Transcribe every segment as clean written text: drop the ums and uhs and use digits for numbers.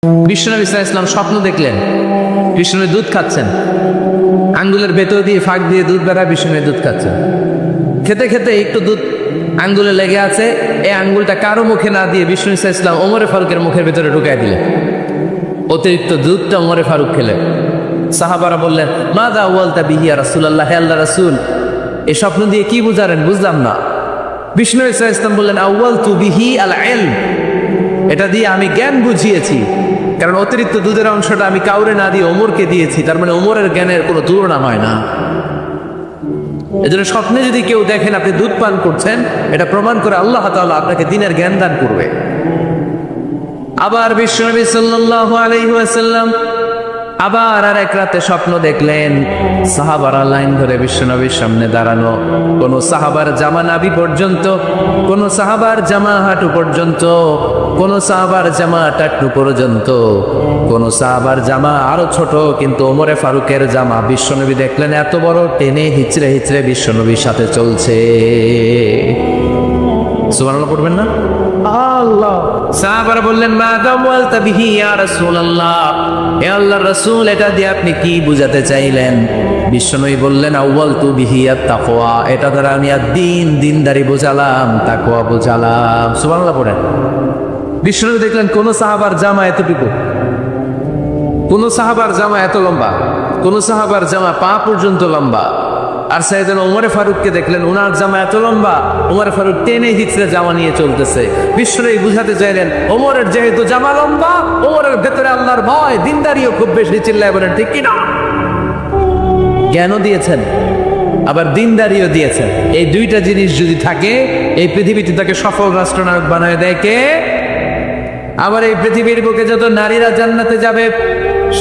বিশ্বনবী সাল্লাল্লাহু আলাইহি ওয়াসাল্লাম স্বপ্ন দেখলেন বিষ্ণু দুধ খাচ্ছেন, আঙ্গুলের ভেতর দিয়ে ফাঁক দিয়ে দুধ বেড়ায়, বিষ্ণু দুধ খাচ্ছেন। খেতে খেতে একটু দুধ আঙ্গুলে লেগে আছে, এই আঙ্গুলটা কারো মুখে না দিয়ে বিষ্ণু সাল্লাল্লাহু আলাইহি ওয়াসাল্লাম ওমরে ফারুকের মুখের ভেতরে ঢুকাই দিলেন। অতিরিক্ত দুধটা ওমরে ফারুক খেলেন। সাহাবারা বললেন, মাযা ওয়ালতা বিহি ইয়া রাসূলুল্লাহ, হে আল্লাহর রাসূল এই স্বপ্ন দিয়ে কি বুঝালেন, বুঝলাম না। বিষ্ণু সাল্লাল্লাহু আলাইহি ওয়াসাল্লাম বললেন, আউয়ালতু বিহি আল ইলম, এটা দিয়ে আমি জ্ঞান বুঝিয়েছি, কারণ অতিরিক্ত দুধের অংশটা আমি কাউরে না দিয়ে ওমরকে দিয়েছি, তার মানে ওমরের জ্ঞানের কোনো তুলনা হয় না। এজন্য স্বপ্নে যদি কেউ দেখেন আপনি দুধ পান করছেন, এটা প্রমাণ করে আল্লাহ তাআলা আপনাকে দ্বীনের জ্ঞান দান করবে। আবার বিশ্বনবী সাল্লাল্লাহু আলাইহি ওয়াসাল্লাম আবার আর এক রাতে স্বপ্ন দেখলেন, সাহাবারা লাইন ধরে বিশ্বনবীর সামনে দাঁড়ানো, কোন সাহাবার জামা নাভি পর্যন্ত, কোন সাহাবার জামা হাঁটু পর্যন্ত, কোন সাহাবার জামা টাট্টু পর্যন্ত, কোন সাহাবার জামা আরো ছোট, কিন্তু ওমরে ফারুকের জামা বিশ্বনবী দেখলেন এত বড়, টেনে হিচড়ে হিচড়ে বিশ্বনবীর সাথে চলছে। সুবহানাল্লাহ পড়বেন না? আল্লাহ। সাহাবারা বললেন, মা দাওয়ালতা বিহি ইয়া রাসূলুল্লাহ, হে আল্লাহর রাসূল এটা দিয়ে আপনি কি বুঝাতে চাইলেন? বিশ্বনবী বললেন, আউয়ালতু বিহি আত-তাকওয়া, এটা দ্বারা আমি দিনদারি বোঝালাম, তাকওয়া বোঝালাম। সুবহানাল্লাহ পড়েন। বিশ্বনবী দেখলেন কোন সাহাবার জামা এতটুকু, কোন সাহাবার জামা এত লম্বা, কোন সাহাবার জামা পা পর্যন্ত লম্বা। আর সাইয়েদনা ওমরে ফারুককে দেখলেন ওনার জামা এত লম্বা, ওমরে ফারুক টেনে হিচড়ে জামা নিয়ে চলতেছে। বিশ্বনবী বুঝাতে চাইলেন ওমরের যেহেতু জামা লম্বা, ওমরের ভেতরে আল্লাহর ভয়, দিনদারিও খুব বেশি। চিল্লায় বলেন ঠিক কিনা? জ্ঞানও দিয়েছেন আবার দিনদারিও দিয়েছেন। এই দুইটা জিনিস যদি থাকে, এই পৃথিবীতে তাকে সফল রাষ্ট্রনায়ক বানায় দেয় কে? আবার এই পৃথিবীর বুকে যত নারীরা জান্নাতে যাবে,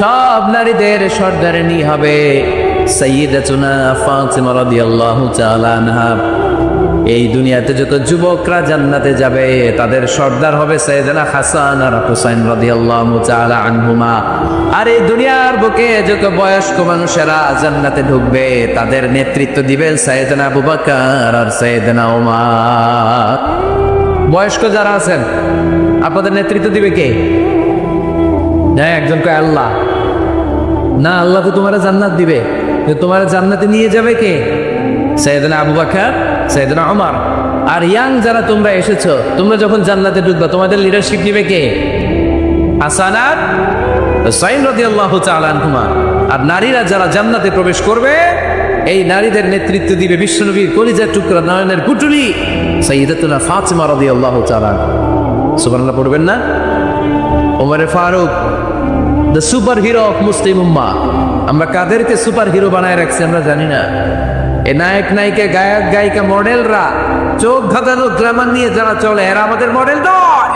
সব নারীদের সর্দারিনী হবে সাইয়্যিদাতুনা ফাতিমা রাদিয়াল্লাহু তাআলা আনহা। এই দুনিয়াতে যত যুবকরা জান্নাতে যাবে, তাদের সর্দার হবে সাইয়েদনা হাসান আর হুসাইন রাদিয়াল্লাহু তাআলা আনহুমা। আর এই দুনিয়ার বুকে যত বয়স্ক মানুষেরা জান্নাতে ঢুকবে, তাদের নেতৃত্ব দিবেন সাইয়েদনা আবু বকর আর সাইয়েদনা ওমর। বয়স্ক যারা আছেন আপনাদের নেতৃত্ব দিবে কে? না একজন কয় আল্লাহ। না, আল্লাহ তো তোমার জান্নাত দিবে, তোমার জান্নাতে নিয়ে যাবে কে? সাইয়েদনা আবু বকর, সাইয়েদনা ওমর। আর ইয়াং যারা তোমরা এসেছো, তোমরা যখন জান্নাতে ঢুকবা তোমাদের লিডারশিপ নিবে কে? হাসান আর হুসাইন রাদিয়াল্লাহু তাআলা আনহুমা। আর নারীরা যারা জান্নাতে প্রবেশ করবে, এই নারীদের নেতৃত্ব দিবে বিশ্বনবীর কলিজার টুকরা, নয়নের পুটুলি সাইয়্যিদাতুনা ফাতিমা রাদিয়াল্লাহু তাআলা। সুবহানাল্লাহ পড়বেন না? ওমরে ফারুক, the super hero of Muslim উম্মাহ। আমরা কাদেরকে সুপার হিরো বানায় রাখছি আমরা জানি না। এ নায়ক নায়িকা, গায়ক গায়িকা, মডেলরা, চোখ ধাঁধানো গ্ল্যামার নিয়ে যারা চলে, এরা আমাদের মডেল নয়।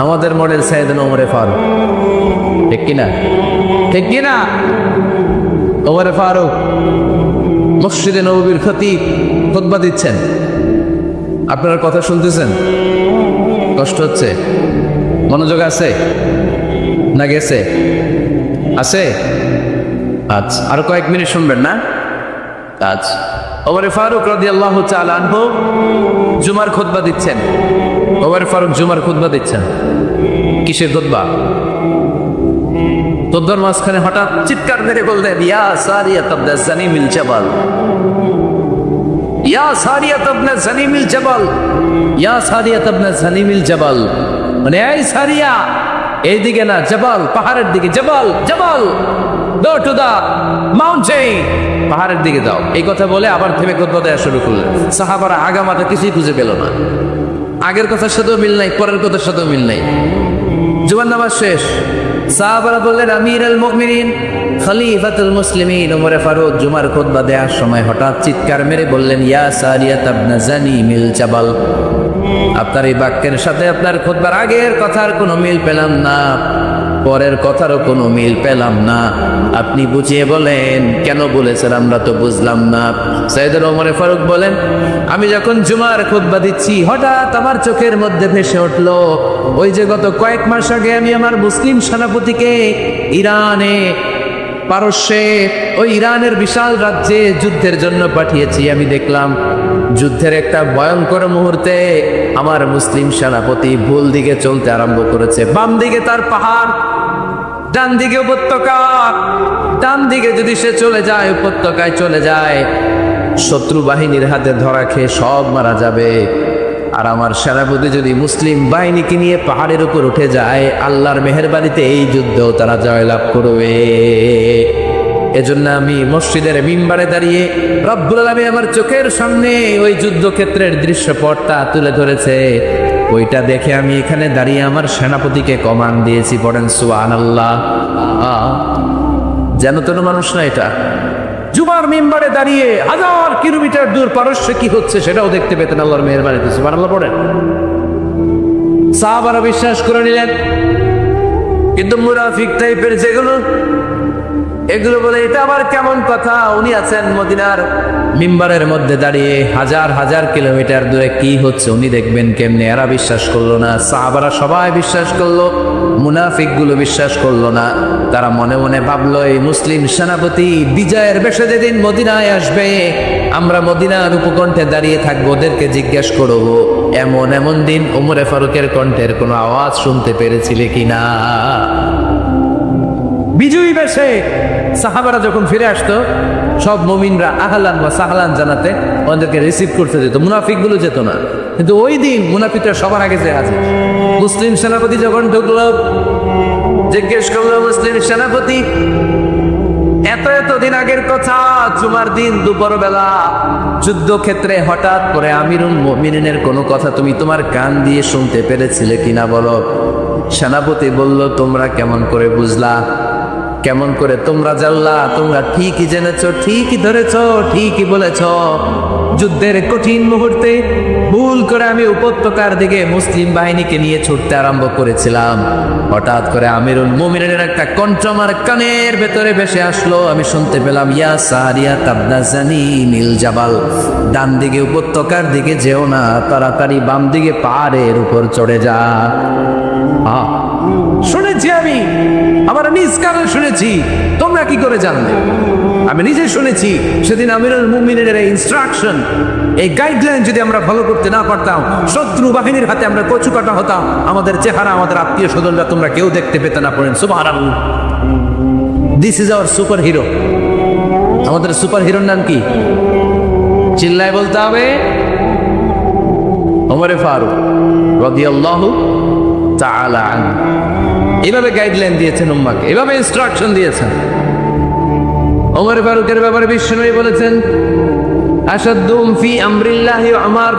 আমাদের মডেল সাইয়েদনা ওমরে ফারুক। ঠিক কিনা? ঠিক কিনা? ওমরে ফারুক মসজিদে নববীর খতিব, খুতবা দিচ্ছেন, আপনারা কথা শুনতেছেন? কষ্ট হচ্ছে? মনোযোগ আছে না গেছে? আছে? আচ্ছা, আরো কয়েক মিনিট শুনবেন না? আচ্ছা। ওমরে ফারুক রাদিয়াল্লাহু তাআলা আনহু জুমার খুতবা দিচ্ছেন। ওমরে ফারুক জুমার খুতবা দিচ্ছেন। কিসের খুতবা? খুতবার মাঝখানে হঠাৎ চিৎকার মেরে বললেন, ইয়া সারিয়াত ইবনে জানিমিল জাবাল, ইয়া সারিয়াত ইবনে জানিমিল জাবাল, ইয়া সারিয়াত ইবনে জানিমিল জাবাল। মানে এই সারিয়া, এইদিকে না, জাবাল পাহাড়ের দিকে, জাবাল জাবাল, গো টু দা মাউন্টেন, পাহাড়ের দিকে যাও। এই কথা বলে আবার থেমে খুতবা দেওয়া শুরু করলেন। সাহাবারা আগামাথা কিছুই খুঁজে পেল না। আগের কথার সাথেও মিল নাই, পরের কথার সাথেও মিল নাই। জুমার নামাজ শেষ। সাহাবারা বললেন, আমিরুল মুমিনিন, খলিফাতুল মুসলিমিন ওমরে ফারুক জুমার খুতবা দেওয়ার সময় হঠাৎ চিৎকার মেরে বললেন, ইয়া সারিয়াত ইবনে জানিমিল জাবাল। আপনার এই বাক্যের সাথে আপনার খুতবার আগের কথার কোনো মিল পেলাম না, পরের কথারও কোনো মিল পেলাম না। আপনি বুঝিয়ে বলেন কেন বলেছেন, আমরা তো বুঝলাম না। সাইয়েদনা ওমরে ফারুক বলেন, আমি যখন জুমার খুতবা দিচ্ছি, হঠাৎ আমার চোখের মধ্যে ভেসে উঠলো ওই যে গত কয়েক মাস আগে আমি আমার মুসলিম সেনাপতিকে ইরানে পারস্যে ওই ইরানের বিশাল রাজ্যে যুদ্ধের জন্য পাঠিয়েছি। আমি দেখলাম যুদ্ধের একটা ভয়ঙ্কর মুহূর্তে আমার মুসলিম সেনাপতি ভুল দিকে চলতে আরম্ভ করেছে। বাম দিকে তার পাহাড়, ডান দিকে উপত্যকা। ডান দিকে যদি সে চলে যায়, উপত্যকায় চলে যায়, শত্রু বাহিনীর হাতে ধরা খেয়ে সব মারা যাবে। আর আমার সেনাপতি যদি মুসলিম বাহিনীকে নিয়ে পাহাড়ের উপর উঠে যায়, আল্লাহর মেহেরবানিতে এই যুদ্ধেও তারা জয়লাভ করবে। এজন্য আমি মসজিদের মিম্বারে দাঁড়িয়ে রব্বুল আলামিন আমার চোখের সামনে ওই যুদ্ধক্ষেত্রের দৃশ্যপটটা তুলে ধরেছে। ওইটা দেখে আমি এখানে দাঁড়িয়ে আমার সেনাপতিকে কমান্ড দিয়েছি, পড়েন সুবহানাল্লাহ। যেন তেন মানুষ না, এটা জুমার মিম্বারে দাঁড়িয়ে 1000 কিলোমিটার দূর পারস্যে কি হচ্ছে সেটাও দেখতে পেতেন আল্লাহর মেহেরবানিতে। সুবহানাল্লাহ পড়েন। সাহাবারা বিশ্বাস করে নিলেন, কিন্তু মুনাফিক টাইপের যেগুলো, এগুলো বলে এটা আবার কেমন কথা, উনি আছেন মদিনার মিম্বারের মধ্যে দাঁড়িয়ে, হাজার হাজার কিলোমিটার দূরে কি হচ্ছে উনি দেখবেন কেমনে। এরা বিশ্বাস করলো না, সাহাবারা সবাই বিশ্বাস করলো, মুনাফিক গুলো বিশ্বাস করলো না। তারা মনে মনে ভাবলো, এই মুসলিম সেনাপতি বিজয়ের বেশে যেদিন মদিনায় আসবে, আমরা মদিনার উপকণ্ঠে দাঁড়িয়ে থাকবো, ওদেরকে জিজ্ঞেস করবো এমন এমন দিন ওমরে ফারুকের কণ্ঠের কোনো আওয়াজ শুনতে পেরেছিলে কিনা। বিজয়ী বেশে সাহাবারা যখন ফিরে আসতো, সব মুমিনরা আহলান ওয়া সাহলান জানাতে ওদেরকে রিসিভ করতে যেত, মুনাফিক গুলো যেত না। কিন্তু ওই দিন মুনাফিকরা সবার আগে যে আছে। মুসলিম সেনাপতি যখন ঢুকলো, জিজ্ঞেস করলো, মুসলিম সেনাপতি এত দিন আগের কথা, জুমার দিন দুপুর বেলা যুদ্ধক্ষেত্রে হঠাৎ করে আমিরুল মুমিনিনের কোনো কথা তুমি তোমার কান দিয়ে শুনতে পেরেছিলে কিনা বলো। সেনাপতি বলল, তোমরা কেমন করে বুঝলা, কেমন করে তোমরা জানলা? তোমরা ঠিকই জেনেছ, ঠিকই ধরেছ, ঠিকই বলেছ। যুদ্ধের কঠিন মুহূর্তে ভুল করে আমি উপত্যকার দিকে মুসলিম বাহিনীকে নিয়ে ছুটতে আরম্ভ করেছিলাম। হঠাৎ করে আমিরুল মুমিনিনের একটা কণ্ঠ আমার কানের ভেতরে ভেসে আসলো। আমি শুনতে পেলাম, ইয়া সারিয়া তাবনা জানিনিল জাবাল, ডান দিকে উপত্যকার দিকে যেও না, তাড়াতাড়ি বাম দিকে পাহাড়ের উপর চড়ে যা। শুনেছি, আমি আমার নিজ কানে শুনেছি, তোমরা কি করে জানলে? আমি নিজে শুনেছি। সেদিন আমিরুল মুমিনিনের এই ইনস্ট্রাকশন, এই গাইডলাইন যদি আমরা ফলো করতে না পারতাম, শত্রু বাহিনীর হাতে আমরা কচু কাটা হতাম। আমাদের চেহারা, আমাদের আত্মীয় স্বজনরা তোমরা কেউ দেখতে পেতে না। পড়েন সুবহানাল্লাহ। This is our super hero. আমাদের সুপার হিরোর নাম কি? চিল্লায় বলতে হবে, ওমরে ফারুক রাদিয়াল্লাহু তাআলা আনহু। এভাবে গাইডলাইন দিয়েছেন উম্মাহকে, এভাবে ইনস্ট্রাকশন দিয়েছেন। ওমর ফারুকের ব্যাপারে বিশ্বনবী বলেছেন, আশাদ্দুম ফি আমরিল্লাহি উমর,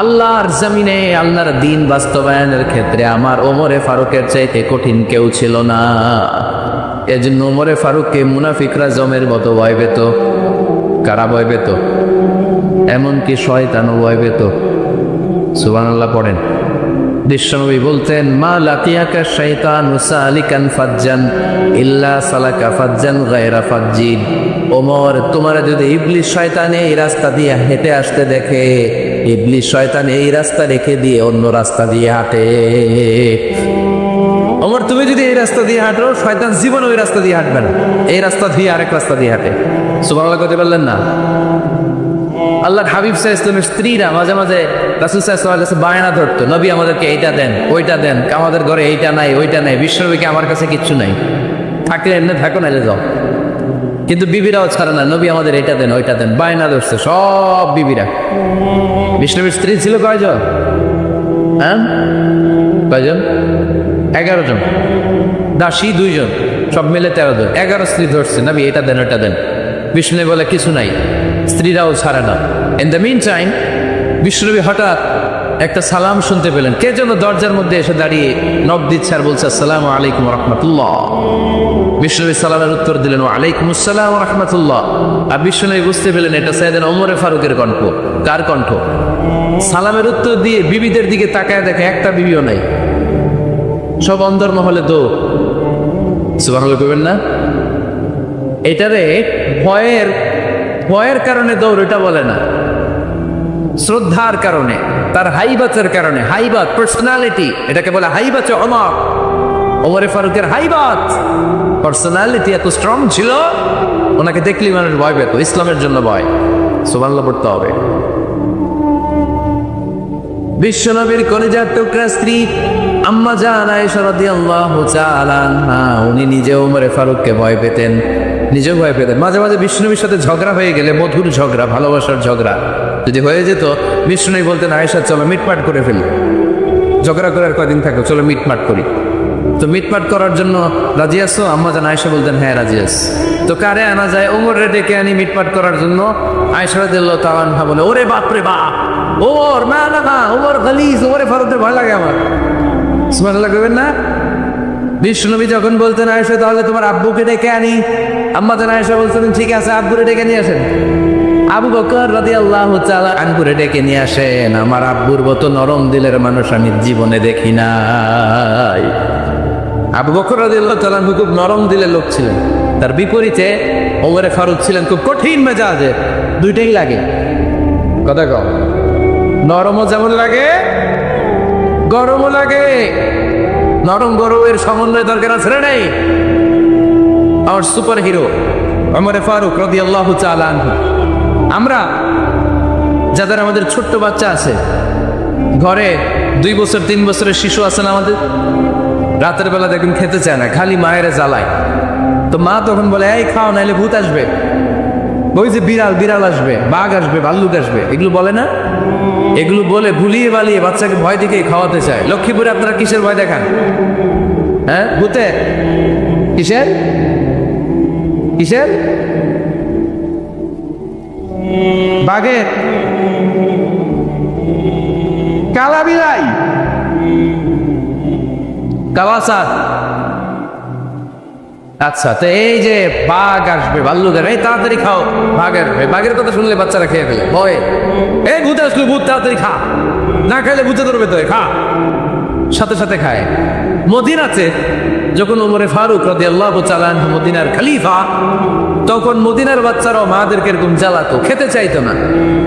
আল্লাহর জমিনে আল্লাহর দ্বীন বাস্তবায়নের ক্ষেত্রে আমার ওমরে ফারুকের চাইতে কঠিন কেউ ছিল না। এজন্য ওমরে ফারুককে মুনাফিকরা জমের মতো ভয় পেত। কারা ভয় পেত? এমনকি শয়তানও ভয় পেত। সুবহানাল্লাহ পড়েন। বিশ্বনবী বলতেন, মা লাকিয়াকা শাইতানু সালিকান ফাজ্জান ইল্লা সালাকা ফাজ্জান গায়রা ফাজ্জিন। ওমর, তোমার যদি ইবলিস শয়তান এই রাস্তা দিয়ে হেঁটে আসতে দেখে, ইবলিস শয়তান এই রাস্তা রেখে দিয়ে অন্য রাস্তা দিয়ে হাঁটে। ওমর, তুমি যদি এই রাস্তা দিয়ে হাঁটো, শয়তান জীবন ওই রাস্তা দিয়ে হাঁটবে না, এই রাস্তা দিয়ে আরেক রাস্তা দিয়ে হাঁটে। সুবহানাল্লাহ করতে পারলেন না? আল্লাহর হাবিব সাল্লাল্লাহু আলাইহি ওয়াসাল্লামের স্ত্রীরা মাঝে মাঝে রাসূল সাল্লাল্লাহু আলাইহি ওয়াসাল্লাম বায়না ধরতো, নবী আমাদেরকে এইটা দেন, ওইটা দেন, আমাদের ঘরে এইটা নাই, ওইটা নাই। বিশ্বনবীকে, আমার কাছে কিচ্ছু নাই, থাকলে এমনি থাকো, নাইলে যাও। কিন্তু বিবিরাও ছাড়ে না, নবী আমাদের এইটা দেন, ওইটা দেন, বায়না ধরছে সব বিবিরা। বিশ্বনবীর স্ত্রী ছিল কয়জন? হ্যাঁ, কয়জন? 11 জন। দাসী 2 জন, সব মিলে 13 জন। 11 স্ত্রী ধরছে, নবী এটা দেন, ওইটা দেন। বিষ্ণু বলে কিছু নাই, স্ত্রীরাও ছাড়ে না। ইন দ্য মিন টাইম বিষ্ণুনবী হঠাৎ একটা সালাম শুনতে পেলেন। কে যেন দরজার মধ্যে এসে দাঁড়িয়ে নক দিচ্ছে আর বলছে, আসসালামু আলাইকুম রাহমাতুল্লাহ। বিষ্ণুনবী সালামের উত্তর দিলেন, ওয়ালাইকুম আসসালাম রাহমাতুল্লাহ। আর বিষ্ণুনবী বুঝতে পেলেন এটা সাইয়েদনা ওমরে ফারুকের কণ্ঠ। কার কণ্ঠ? সালামের উত্তর দিয়ে বিবিদের দিকে তাকায় দেখে একটা বিবিও নাই, সব অন্দরমহলে দৌড়। সুবহানাল্লাহ কইবেন না? এটারে ভয়ের কারণে দৌড় এটা বলে না, শ্রদ্ধার কারণে, তার হাইবাতের কারণে। হাইবাত, পার্সোনালিটি, এটাকে বলে হাইবাতে ওমর। ওমরে ফারুকের হাইবাত, পার্সোনালিটি এত স্ট্রং ছিল, ওনাকে দেখলেই মানুষ ভয় পেত, ইসলামের জন্য ভয়। সুবহানাল্লাহ পড়তে হবে। বিশ্বনবীর কলিজার টুকরা স্ত্রী আম্মা জান আয়েশা রাদিয়াল্লাহু তাআলা আনহা, উনি নিজে ওমরে ফারুককে ভয় পেতেন, নিজেও ভয় পেতেন। মাঝে মাঝে বিশ্বনবীর সাথে ঝগড়া হয়ে গেলে, মধুর ঝগড়া, ভালোবাসার ঝগড়া যদি হয়ে যেত, বিশ্বনবী বলতেন আয়েশা চলো মিটমাট করে ফেলি, ঝগড়া করে আর কয়দিন থাকো, চলো মিটমাট করি। তো মিটমাট করার জন্য রাজি আছো? আম্মা জান আয়েশা বলতেন হ্যাঁ রাজি আছি। তো কারে আনা যায়? ওমরে ডেকে আনি মিটমাট করার জন্য। আয়েশা রাদিয়াল্লাহু তাআলা আনহা বলে ওরে বাপ রে বাপ, ওমর না না না, ওমর গালিজ, ওমরে ফারুকের ভয় লাগে আমার। সুবহানাল্লাহ কইবেন না? বিশ্বনবী যখন বলতেন আয়েশা তাহলে তোমার আব্বুকে ডেকে আনি, আম্মা জান আয়েশা বলতেন ঠিক আছে আব্বুরে ডেকে নিয়ে আসেন। আবু বকর রাদিয়াল্লাহু তাআলা আনহুরে ডেকে নিয়ে আসেন। আমার আব্বুর মতো নরম দিলের মানুষ আমি জীবনে দেখি নাই। আবু বকর রাদিয়াল্লাহু তাআলা আনহু খুব নরম দিলের লোক ছিলেন, তার বিপরীতে ওমরে ফারুক ছিলেন খুব কঠিন মেজাজে। দুইটাই লাগে, কথা কও, নরমও যেমন লাগে গরমও লাগে। নরম গরমের সমন্বয় দরকার আছে নেই? আমার সুপার হিরো ওমরে ফারুক রাদিয়াল্লাহু তাআলা আনহু। আমরা যাদের আমাদের ছোট্ট বাচ্চা আছে, ঘরে 2 বছর 3 বছরের শিশু আছেন আমাদের, রাতের বেলা দেখুন খেতে চায় না, খালি মায়ের জ্বালায়। তো মা তখন বলে এই খাও নাইলে ভূত আসবে, ওই যে বিড়াল বিড়াল আসবে, বাঘ আসবে, ভাল্লুক আসবে, এগুলো বলে না? এগুলো বলে ভুলিয়ে বালিয়ে বাচ্চাকে ভয় দেখেই খাওয়াতে চায়। লক্ষ্মীপুরে আপনারা কিসের ভয় দেখান? হ্যাঁ, ভূতে? কিসের কিসের? বাঘের? কালা বিলাই, কাওয়াসার। আচ্ছা, তো এই যে বাঘ আসবে, ভাল্লুক আসবে, এই তাড়াতাড়ি খাও, বাঘ আসবে। বাঘের কথা শুনলে বাচ্চারা খেয়ে ফেলে ভয়ে, এই ভূত আসলো, ভূত তাড়াতাড়ি খা, না খাইলে ভূতে ধরবে, তো খা, সাথে সাথে খায়। মদিনাতে যখন ওমরে ফারুক রাদিয়াল্লাহু তাআলা আনহু মদিনার খলিফা, তখন মদিনার বাচ্চারাও মাদেরকে এরকম জ্বালাতো, খেতে চাইতো না।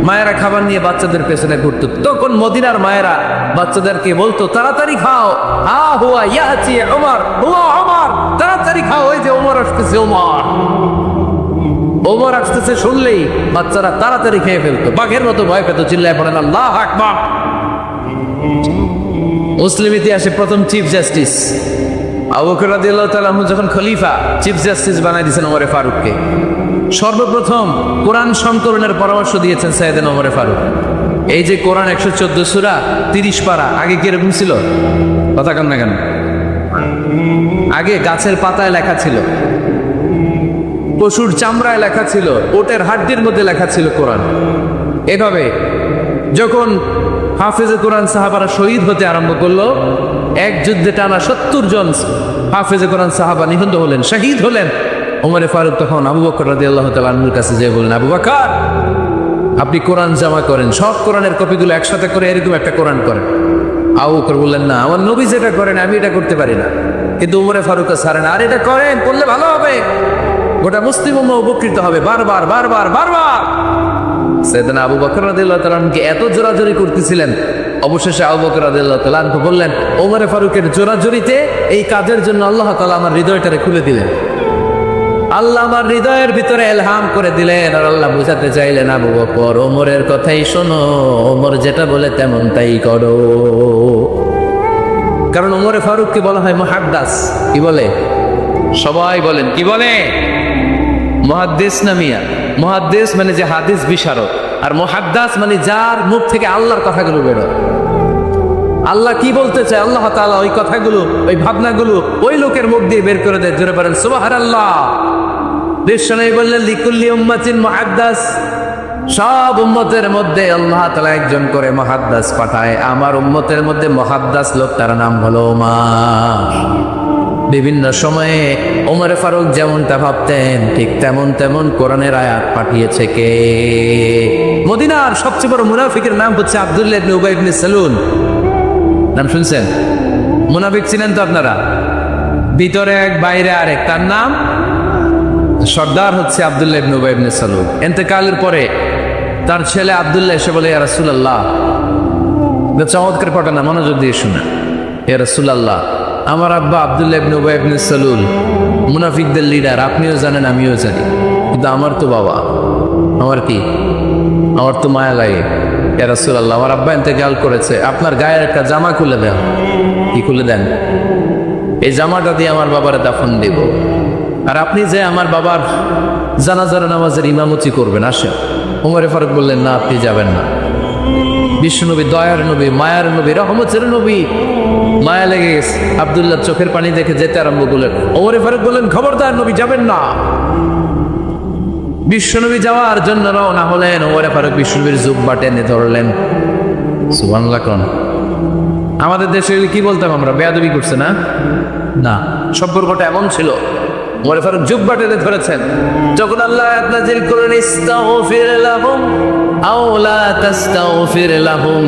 মায়েরা খাবার নিয়ে বাচ্চাদের পেছনে ঘুরতো। তখন মদিনার মায়েরা বাচ্চাদেরকে বলতো তাড়াতাড়ি খাও, হা হুয়া ইয়াতি ওমর, হুয়া ওমর, তাড়াতাড়ি খাও, ওই যে ওমর আসতেছে, ওমর ওমর আসতেছে শুনলেই বাচ্চারা তাড়াতাড়ি খেয়ে ফেলতো, বাঘের মতো ভয় পেত, চিল্লায় পড়েন আল্লাহু আকবার। মুসলিম ইতিহাসে প্রথম চিফ জাস্টিস আবু বকর রাদিয়াল্লাহু তাআলা আনহু যখন খলিফা, চিফ জাস্টিস বানাই দিয়েছেন ওমরে ফারুককে। সর্বপ্রথম কোরআন সংকলনের পরামর্শ দিয়েছেন সাইয়েদনা ওমরে ফারুক। এই যে কোরআন 114 সূরা 30 পারা, আগে কি এরকম ছিল? কথা কন না কেন? আগে গাছের পাতায় লেখা ছিল, পশুর চামড়ায় লেখা ছিল, ওটের হাড্ডির মধ্যে লেখা ছিল কোরআন। এভাবে যখন হাফেজে কোরআন সাহাবারা শহীদ হতে আরম্ভ করলো, এক যুদ্ধে টানা 70 জন হাফেজে কোরআন সাহাবা নিহত হলেন, শহীদ হলেন। ওমরে ফারুক তখন আবু বকর রাদিয়াল্লাহু তাআলা আনহুর কাছে যেয়ে বললেন, আবু বকর আপনি কোরআন জমা করেন, সব কোরআনের কপিগুলো একসাথে করে এরকম একটা কোরআন করেন। আবু বকর বললেন না, আমার নবী যেটা করেন আমি এটা করতে পারি না। কিন্তু ওমরে ফারুক ছাড়েন, আর এটা করেন, করলে ভালো হবে, গোটা মুসলিম উম্মাহ উপকৃত হবে। বারবার বারবার বারবার সাইয়েদনা আবু বকর রাদিয়াল্লাহু তাআলা আনহুকে এত জোরাজোরি করতেছিলেন, অবশেষে আবু বকর রাদিয়াল্লাহু তাআলা আনহু বললেন, ওমরে ফারুকের জোরাজোরিতে এই কাজের জন্য আল্লাহ তাআলা আমার হৃদয়টারে খুলে দিলেন, আল্লাহ আমার হৃদয়ের ভিতরে ইলহাম করে দিলেন। আর আল্লাহ বুঝাতে চাইলেন, আবু বকর ওমরের কথাই শোনো, ওমর যেটা বলে তেমন তাই করো। কারণ ওমরে ফারুককে বলা হয় মুহাদ্দিস। কি বলে? সবাই বলেন কি বলে? মুহাদ্দিস না মিয়া? মুহাদ্দিস মানে যে হাদিস বিশারদ, আর মুহাদ্দাস মানে যার মুখ থেকে আল্লাহর কথাগুলো বেরোয়। আল্লাহ কি বলতে চায়, আল্লাহ তাআলা ওই কথাগুলো, ওই ভাবনাগুলো ওই লোকের মুখ দিয়ে বের করে দেয়। জোরে বলেন সুবহানাল্লাহ। বিশ্বনবী বললেন লিকুল্লি উম্মাতিন মুহাদ্দাস, সব উম্মতের মধ্যে আল্লাহ তাআলা একজন করে মুহাদ্দাস পাঠায়। আমার উম্মতের মধ্যে মুহাদ্দাস লোক, তার নাম হলো ওমর। বিভিন্ন সময়ে ওমরে ফারুক যেমনটা ভাবতেন ঠিক তেমন তেমন কোরআনের আয়াত পাঠিয়েছে কে? মদিনার সবচেয়ে বড় মুনাফিকের নাম হচ্ছে আব্দুল্লাহ ইবনে উবাই ইবনে সালুল। নাম শুনছেন? মুনাফিক চিনেন তো আপনারা? ভিতরে এক বাইরে আরেক, তার নাম সর্দার হচ্ছে আব্দুল্লাহ ইবনে উবাই ইবনে সালুল। ইন্তেকালের পরে তার ছেলে আব্দুল্লাহ এসে বলে, ইয়া রাসূলুল্লাহ, চমৎকার ঘটনা, মনোযোগ দিয়ে শুনে, ইয়া রাসূলুল্লাহ আমার আব্বা আব্দুল্লাহ ইবনে উবাই ইবনে সালুল, মুনাফিকদের লিডার, আপনিও জানেন আমিও জানি, কিন্তু আমার তো বাবা, আমার কি, আমার তো মায়া লাগে। ইয়া রাসূলুল্লাহ, আমার আব্বা ইন্তেকাল করেছে, আপনার গায়ের একটা জামা খুলে দেন। কি খুলে দেন? এই জামাটা দিয়ে আমার বাবার দাফন দিব, আর আপনি যে আমার বাবার জানাজার নামাজের ইমামতি করবেন, আসেন। ওমরে ফারুক বললেন, না, আপনি যাবেন না। বিশ্বনবী দয়ার নবী, মায়ার নবী, রহমতের নবী, মায়া লেগে গেছে। আব্দুল্লাহ চোখের পানি দেখে যেতে আরম্ভ করলেন। ওমরে ফারুক বললেন, খবরদার, নবী যাবেন না। বিশ্বনবী যাওয়ার জন্য রওনা হলেন। ওমরে ফারুক বিশ্বনবীর জুব্বা টেনে ধরলেন। সুবহানাল্লাহ কোন। আমাদের দেশে কি বলতাম আমরা, বেয়াদবি করছে না? না, সম্পর্কটা এমন ছিল। ওমরে ফারুক জুব্বা টেনে ধরেছেন। যখন আল্লাহ আয়াত নাযিল করলেন, ইস্তাগফির লাহুম আও লা তাস্তাগফির লাহুম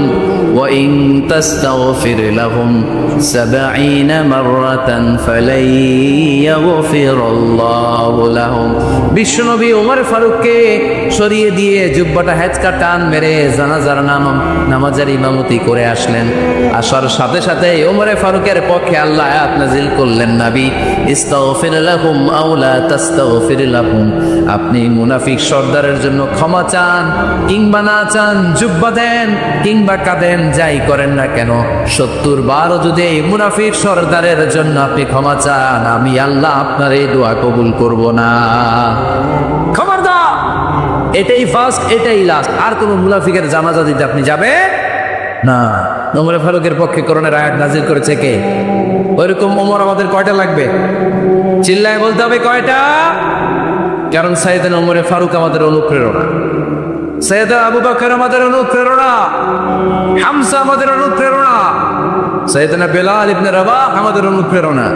ওয়া ইন তাস্তাগফির লাহুম ৭০ মাররাতান ফালাই ইয়াগফিরুল্লাহু লাহুম। বিশ্বনবী ওমর ফারুককে সরিয়ে দিয়ে জুব্বাটা হেঁচকা টান মেরে জানাজার নামাজের ইমামতি করে আসলেন। আসার সাথে সাথে ওমরে ফারুকের পক্ষে আল্লাহ আয়াত নাযিল করলেন, নবী, ইস্তাগফির লাহুম আও লা তাস্তাগফির লাহুম, আপনি মুনাফিক সর্দারের জন্য ক্ষমা চান কিংবা না চান, জুব্বা দেন কিংবা কাঁদেন, যাই করেন না কেন, ৭০ বারও যদি এই মুনাফিক সর্দারের জন্য আপনি ক্ষমা চান, আমি আল্লাহ আপনার এই দোয়া কবুল করব না। খবরদার, এটাই ফার্স্ট, এটাই লাস্ট। আর কোন মুনাফিকের জানাজা দিতে আপনি যাবে না। ওমর ফারুকের পক্ষে করোনার আয়াত নাযিল করেছে কে? ওইরকম ওমর আমাদের কয়টা লাগবে? চিল্লায় বলতে হবে কয়টা? কারণ সাইয়েদনা ওমর ফারুক আমাদের অনুপ্রেরণা, সাইয়েদনা আবু বকর আমাদের অনুপ্রেরণা, হামজা আমাদের অনুপ্রেরণা, সাইয়েদনা বেলাল ইবনে রাবাহ আমাদের অনুপ্রেরণা।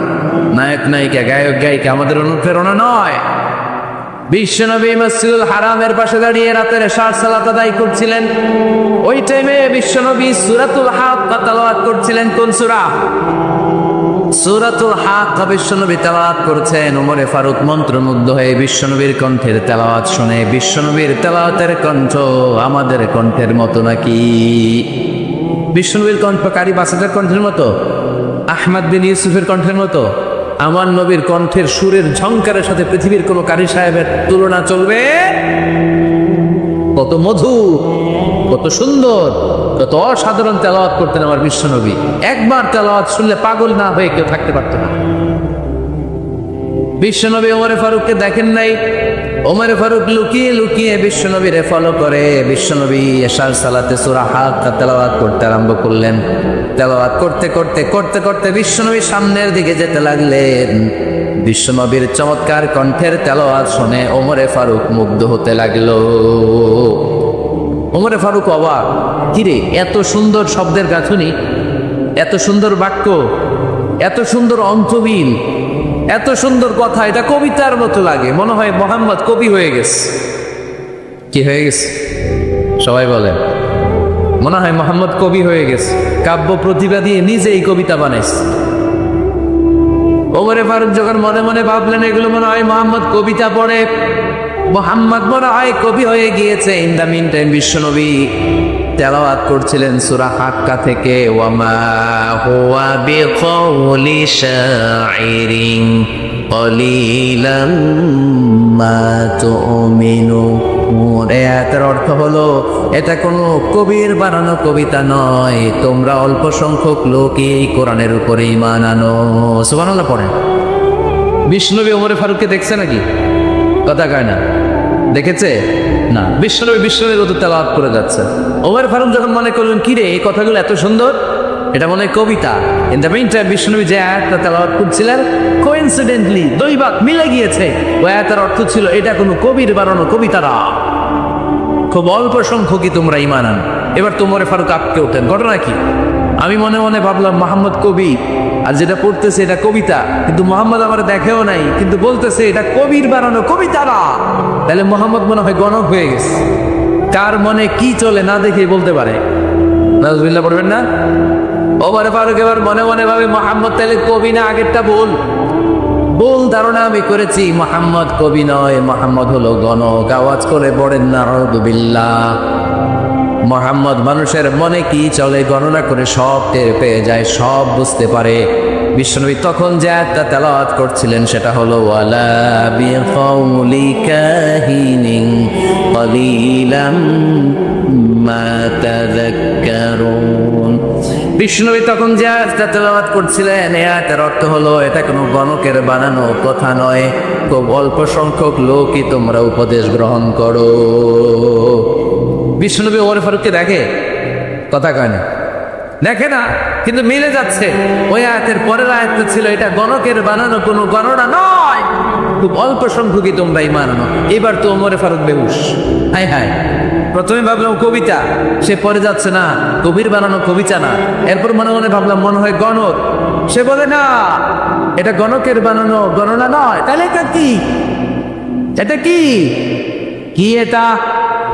নায়ক নায়িকা, গায়ক গায়িকা আমাদের অনুপ্রেরণা নয়। বিশ্বনবী মসজিদুল হারামের পাশে দাঁড়িয়ে রাতের এশার সালাত আদায় করছিলেন। ওই টাইমে বিশ্বনবী সূরাতুল হাক্কা তেলাওয়াত করছিলেন। কোন সূরা? সূরাতুল হাক্কা বিশ্বনবী তেলাওয়াত করছেন। ওমরে ফারুক মন্ত্রমুগ্ধ হয়ে বিশ্বনবীর কণ্ঠের তেলাওয়াত শুনে, বিশ্বনবীর তেলাওয়াতের কণ্ঠ আমাদের কণ্ঠের মতো নাকি? বিশ্বনবীর কণ্ঠ কারি বাসাতের কণ্ঠের মতো? আহমদ বিন ইউসুফের কণ্ঠের মতো? আমার নবীর কণ্ঠের সুরের ঝংকারের সাথে পৃথিবীর কোন কারি সাহেবের তুলনা চলবে? কত মধু, কত সুন্দর, কত অসাধারণ তেলাওয়াত করতেন আমার বিশ্বনবী। একবার তেলাওয়াত শুনলে পাগল না হয়ে কেউ থাকতে পারত না। বিশ্বনবী ওমরে ফারুককে দেখেন নাই। ওমরে ফারুক লুকিয়ে লুকিয়ে বিশ্বনবীরে ফলো করে। বিশ্বনবী এশার সালাতে সূরা হাক্কা তেলাওয়াত করতে আরম্ভ করলেন। তেলাওয়াত করতে করতে করতে করতে বিশ্বনবী সামনের দিকে যেতে লাগলেন। বিশ্বনবীর চমৎকার কণ্ঠের তেলাওয়াত শুনে ওমরে ফারুক মুগ্ধ হতে লাগলো। ওমরে ফারুক অবাক, কিরে, এত সুন্দর শব্দের গাঁথুনি, এত সুন্দর বাক্য, এত সুন্দর অন্তমিল, এত সুন্দর কথা, এটা কবিতার মতো লাগে। মনে হয় মোহাম্মদ কবি হয়ে গেছে। কি হয়ে গেছে? সবাই বলেন, মনে হয় মোহাম্মদ কবি হয়ে গেছে, কাব্য প্রতিভা দিয়ে নিজেই কবিতা বানাইছে। ওমরে ফারুক যখন মনে মনে ভাবলেন এগুলো মনে হয় মোহাম্মদ কবিতা পড়ে, মোহাম্মদ মনে হয় কবি হয়ে গিয়েছে। ইন দ্য মিন টাইম বিশ্বনবী তেলাওয়াত করছিলেন সূরা হাক্কা থেকে, ওয়ামা হুয়া বিকাউলি শাইরিন কলিলাম মা তুমিনুন। এর অর্থ হলো, এটা কোনো কবির বানানো কবিতা নয়, তোমরা অল্প সংখ্যক লোকই এই কোরআনের উপরে ঈমান আনো। সুবহানাল্লাহ পড়েন। বিশ্বনবী ওমরে ফারুককে দেখছে নাকি? কথা কয় না, দেখেছে না? বিশ্বনবীর মতো তেলাওয়াত করে যাচ্ছে। ওমর ফারুক যখন মনে করলেন, কিরে, এই কথাগুলো এত সুন্দর, এটা মনে হয় কবিতা। ইন দ্য মিন টাইম বিশ্বনবী যে আয়াতটা তেলাওয়াত করছিলেন, কোইন্সিডেন্টলি দৈবাত মিলে গিয়েছে। ওই আয়াতের অর্থ ছিল, এটা কোনো কবির বানানো কবিতা না, খুব অল্প সংখ্যকই তোমরা ঈমান আন। এবার তো ওমর ফারুক আটকে ওঠেন। ঘটনা কি? আমি মনে মনে ভাবলাম মোহাম্মদ কবি, আর যেটা পড়তেছে এটা কবিতা, কিন্তু মোহাম্মদ আমার দেখেও নাই, কিন্তু বলতেছে এটা কবির বানানো কবিতা না। তাহলে মোহাম্মদ মনে হয় গণক হয়ে গেছে। কার মনে কি চলে না দেখে বলতে পারে। নাউজুবিল্লাহ পড়বেন না? ওমর ফারুক এবার মনে মনে ভাবে, মোহাম্মদ তাহলে কবি না, আগেরটা ভুল ধারণা আমি করেছি। মোহাম্মদ কবি নয়, মোহাম্মদ হলো গণক। আওয়াজ করে পড়েন না নাউজুবিল্লাহ। মোহাম্মদ মানুষের মনে কি চলে গণনা করে সব টের পেয়ে যায়, সব বুঝতে পারে। বিশ্বনবী তখন যে আয়াতটা তেলাওয়াত করছিলেন সেটা হলো ওয়ালা বিকাউলি কাহিনিন ক্বালিলাম মা তাযাক্কারুন। বিশ্বনবী তখন যে আয়াতটা তেলাওয়াত করছিলেন এই আয়াতের অর্থ হলো এটা কোনো গণকের বানানো কথা নয়, খুব অল্প সংখ্যক লোকই তোমরা উপদেশ গ্রহণ করো। বিশ্বনবী ওমর ফারুককে দেখে, কথা কয় না, দেখে না, কিন্তু মিলে যাচ্ছে। ওই আয়াতের পরের আয়াতটা ছিল এটা গণকের বানানো কোনো গণনা নয়, খুব অল্প সংখ্যকই তোমরা ঈমান আনো। এবার তো ওমর ফারুক বেহুশ। হায় হায়, প্রথমে ভাবলাম কবিতা, সে পরে যাচ্ছে না কবির বানানো কবিতা না, এরপর মনে মনে ভাবলাম মনে হয় গণক, সে বলে না এটা গণকের বানানো গণনা নয়। তাহলে এটা কি? এটা কি কি এটা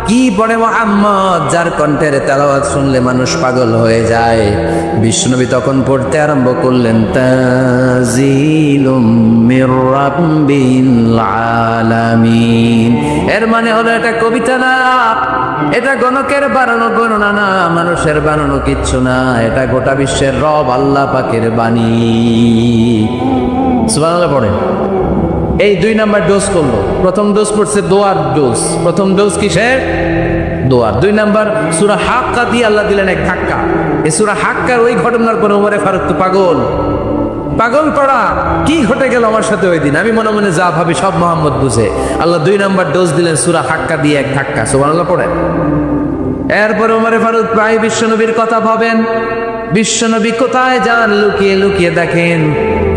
কি পড়ে মুহাম্মদ, যার কণ্ঠের তেলাওয়াত শুনলে মানুষ পাগল হয়ে যায়। বিশ্বনবী তখন পড়তে আরম্ভ করলেন তানজিলুম মির রাব্বিল আলামিন। এর মানে হলো এটা কবিতা না, এটা গণকের বানানো গণনা না, মানুষের বানানো কিচ্ছু না, এটা গোটা বিশ্বের রব আল্লাহ পাকের বাণী। সুবহানাল্লাহ পড়েন। এই 2 নাম্বার ডোজ করলো। প্রথম ডোজ পড়ছে দোয়ার ডোজ। প্রথম ডোজ কিসের? দোয়ার। 2 নাম্বার সূরা হাক্কা দিয়ে আল্লাহ দিলেন এক ধাক্কা। এই সূরা হাক্কার ওই ঘটনার পর ওমর ফারুক তো পাগল, পাগল পড়া কি ঘটে গেল আমার সাথে ওই দিন, আমি মনে মনে যা ভাবি সব মোহাম্মদ বুঝে। আল্লাহ 2 নাম্বার ডোজ দিলেন সূরা হাক্কা দিয়ে এক ধাক্কা। সুবহানাল্লাহ পড়েন। এরপর ওমর ফারুক প্রায় বিশ্বনবীর কথা ভাবেন, বিশ্বনবী কোথায় যান লুকিয়ে লুকিয়ে দেখেন।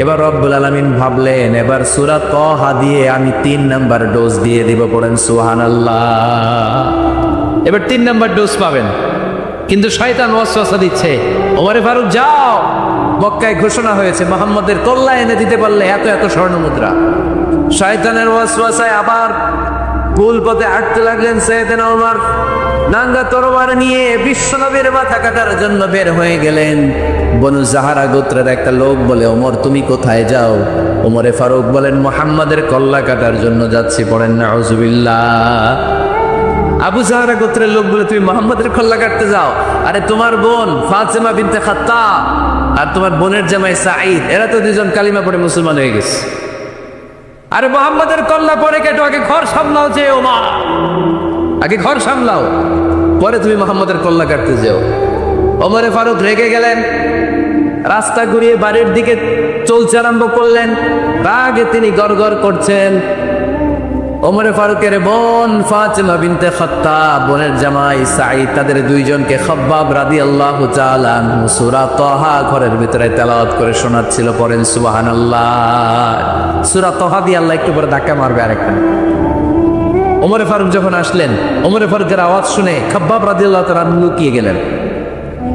এবার রব্বুল আলামিন ভাবলেন এবার সূরা তাহা দিয়ে আমি 3 নাম্বার ডোজ দিয়ে দিব। পড়েন সুবহানাল্লাহ। এবার 3 নাম্বার ডোজ পাবেন, কিন্তু শয়তান ওয়াসওয়াসা দিচ্ছে, ওমর ফারুক যাও, মক্কায় ঘোষণা হয়েছে মুহাম্মদের কল্লা এনে দিতে পারলে এত এত স্বর্ণ মুদ্রা। শয়তানের ওয়াসওয়াসায় আবার ভুল পথে হাঁটতে লাগলেন সাইয়েদনা ওমর। নাঙ্গা তরবারি নিয়ে বিশ্বনবীর মাথা কাটার জন্য বের হয়ে গেলেন। বনু জাহারা গোত্রের একটা লোক বলে ওমর তুমি কোথায় যাও? ওমরে ফারুক বলেন মুহাম্মাদের কল্লা কাটার জন্য যাচ্ছি। পড়েন নাউজুবিল্লাহ। আবু জাহারা গোত্রের লোক বলে তুমি মুহাম্মাদের কল্লা কাটতে যাও? আরে তোমার বোন ফাতেমা বিনতে খাত্তাব আর তোমার বোনের জামাই সাঈদ, এরা তো 2জন কালিমা পড়ে মুসলমান হয়ে গেছে। আরে মুহাম্মাদের কল্লা পরে কেটো, আগে ঘর সামলাও। যে ওমর আগে ঘর সামলাও, পরে তুমি মুহাম্মাদের কল্লা কাটতে যাও। ওমরে ফারুক রেগে গেলেন, রাস্তা ঘুরিয়ে বাড়ির দিকে চলতে আরম্ভ করলেন। রাগে তিনি গড়গড় করছেন। ওমরে ফারুকের বোন ফাতেমা বিনতে খাত্তাব, বোনের জামাই সাঈদ, তাদের 2জনকে খাব্বাব রাদিয়াল্লাহু তাআলা আনহু সূরা তাহা ঘরের ভিতরে তেলাওয়াত করে শোনাচ্ছিল। পড়েন সুবহানাল্লাহ। সূরা তাহা দিয়ে আল্লাহ একটু পরে ধাক্কা মারবে আরেকটা। ওমরে ফারুক যখন আসলেন, ওমরে ফারুকের আওয়াজ শুনে খাব্বাব রাদিয়াল্লাহু তাআলা আনহু লুকিয়ে গেলেন।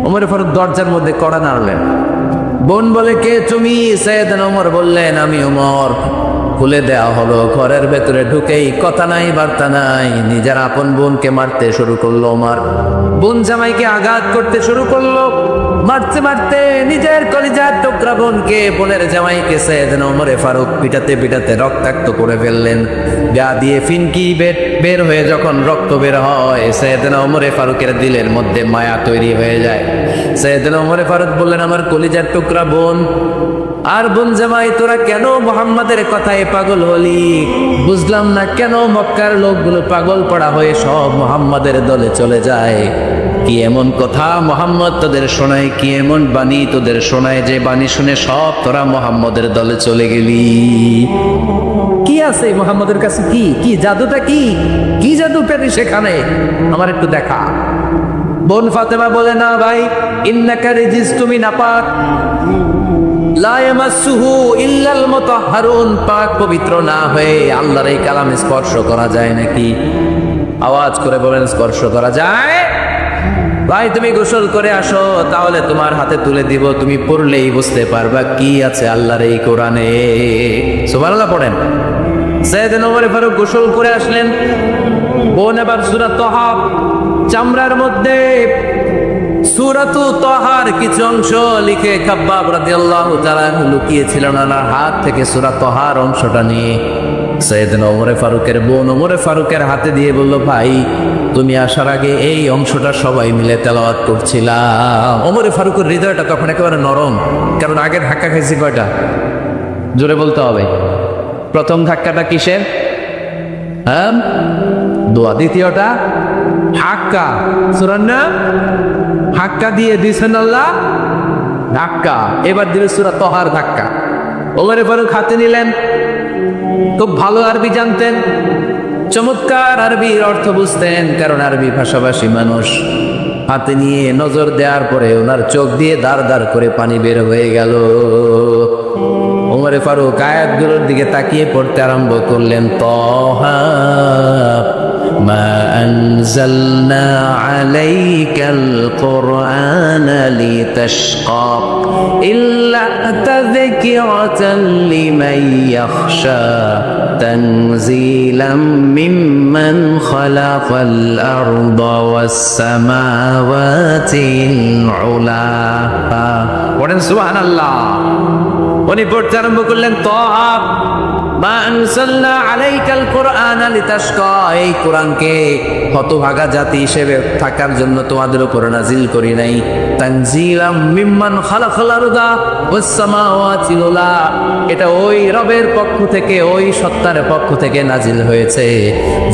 ওমরে ফারুক দরজার মধ্যে কড়া নাড়লেন। বোন বলে কে তুমি? সাইয়েদনা ওমর বললেন আমি ওমর। খুলে দেওয়া হলো। ঘরের ভেতরে ঢুকেই কথা নাই বার্তা নাই, নিজের আপন বোনকে মারতে শুরু করলো ওমর। বোন জামাইকে আঘাত করতে শুরু করলো। মারতে মারতে নিজের কলিজার টুকরা বোনকে, বোনের জামাইকে সাইয়েদনা ওমরে ফারুক পিটাতে পিটাতে রক্তাক্ত করে ফেললেন। গা দিয়ে ফিনকি বের হয়ে যখন রক্ত বের হয়, সাইয়েদনা ওমরে ফারুকের দিলের মধ্যে মায়া তৈরি হয়ে যায়। সাইয়েদনা ওমরে ফারুক বললেন আমার কলিজার টুকরা বোন আর বোন জামাই, তোরা কেন মুহাম্মাদের কথায় পাগল হলি? বুঝলাম না কেন মক্কার লোকগুলো পাগল পড়া হয়ে সব মুহাম্মাদের দলে চলে যায়। কি এমন কথা মুহাম্মদ তোদের শোনায়, কি এমন বাণী তোদের শোনায় যে বাণী শুনে সব তোরা মুহাম্মাদের দলে চলে গেলি? কি আছে মুহাম্মাদের কাছে? কি কি জাদুটা? কি কি জাদু পেলি সেখানে? আমার একটু দেখা। বোন ফাতেমা বলে না ভাই, ইন্নাকা রিজিস, তুমি নাপাক। লা ইয়ামাসসুহু ইল্লাল মুতাহহারুন, পাক পবিত্র না হয়ে আল্লাহর এই কালাম স্পর্শ করা যায় নাকি? আওয়াজ করে বলেন স্পর্শ করা যায়? ভাই তুমি গোসল করে আসো, তাহলে তোমার হাতে তুলে দিব, তুমি পড়লেই বুঝতে পারবা কি আছে আল্লাহর এই কোরআনে। সুবহানাল্লাহ পড়েন। সাইয়েদনা ওমর ফারুক গোসল করে আসলেন। বোন এবার সূরা তাহা চামড়ার মধ্যে সূরাতু তাহার কিছু অংশ লিখে খাব্বাব রাদিয়াল্লাহু তাআলা লুকিয়েছিলেন ওনার হাত থেকে। সূরা তাহার অংশটা নিয়ে সাইয়েদনা ওমরে ফারুকের বোন ওমরে ফারুকের হাতে দিয়ে বলল, ভাই তুমি আসার আগে এই অংশটা সবাই মিলে তেলাওয়াত করছিলাম। ওমরে ফারুকের হৃদয়টা তখন একেবারে নরম, কারণ আগে ধাক্কা খাইছি কয়টা, জোরে বলতে হবে। প্রথম ধাক্কাটা কিসের? হ্যাঁ, দোয়া। দ্বিতীয়টা হাক্কা, সুরান না, হাক্কা দিয়ে দিয়েছেন আল্লাহ ধাক্কা। এবার দিল সূরা তহার ধাক্কা। ওমরে ফারুক হাতে নিলেন, খুব ভালো আরবি জানতেন, চমৎকার আরবির অর্থ বুঝতেন, কারণ আরবি ভাষাভাষী মানুষ। হাতে নিয়ে নজর দেওয়ার পরে ওনার চোখ দিয়ে দাঁড় দাঁড় করে পানি বের হয়ে গেল। ওমরে ফারুক আয়াতগুলোর দিকে তাকিয়ে পড়তে আরম্ভ করলেন, তহা মা আনজালনা আলাইকাল কুরআনা লিতাশকা ইল্লা তাযকিরাতান লিমান ইয়াখশা তানজিলাম মিম্মান খালাকাল আরদা ওয়াস সামাওয়াতিল উলা। পড়েন সুবহানাল্লাহ। উনি পড়তে আরম্ভ করলেন, তহা মা আনজালনা আলাইকাল কুরআনা লিতাশকা, এই কোরআনকে হতভাগা জাতি হিসেবে থাকার জন্য তোমাদের উপর নাজিল করি নাই। তানজিলাম মিম্মান খালাকাল আরদা ওয়াস সামাওয়াতিল উলা, এটা ওই রবের পক্ষ থেকে, ওই সত্তার পক্ষ থেকে নাজিল হয়েছে,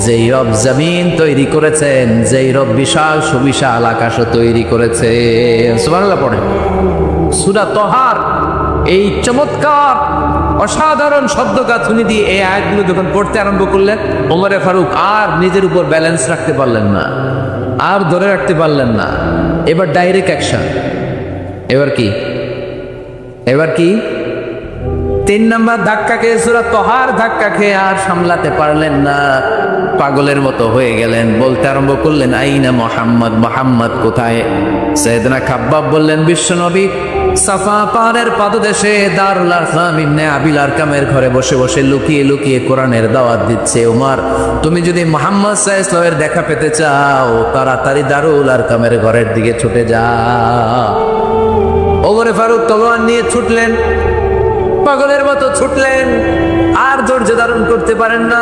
যেই রব জমিন তৈরি করেছেন, যেই রব বিশাল সুবিশাল আকাশও তৈরি করেছে। সুবহানাল্লাহ পড়েন। সূরা তহার এই চমৎকার অসাধারণ শব্দ গাঁথুনি দিয়ে এই আয়াতগুলো যখন পড়তে আরম্ভ করলেন, ওমরে ফারুক আর নিজের উপর ব্যালেন্স রাখতে পারলেন না, আর ধরে রাখতে পারলেন না। এবার ডাইরেক্ট অ্যাকশন। এবার কি 3 নাম্বার ধাক্কা খেয়ে, সূরা তহার ধাক্কা খেয়ে আর সামলাতে পারলেন না, পাগলের মতো হয়ে গেলেন। বলতে আরম্ভ করলেন, আইনা মুহাম্মদ, মুহাম্মদ কোথায়? সাইয়েদনা খাব্বাব বললেন, বিশ্বনবী সাফা পাহাড়ের পাদদেশে দারুল আরকাম ইবনে আবিল আরকামের ঘরে বসে বসে লুকিয়ে লুকিয়ে কোরআনের দাওয়াত দিচ্ছে। ওমর, তুমি যদি মুহাম্মদ সাল্লাল্লাহু আলাইহি ওয়াসাল্লামের দেখা পেতে চাও, তাড়াতাড়ি দারুল আরকামের ঘরের দিকে ছুটে যাও। ওমরে ফারুক তলোয়ার নিয়ে ছুটলেন, পাগলের মতো ছুটলেন, আর ধৈর্য ধারণ করতে পারেন না।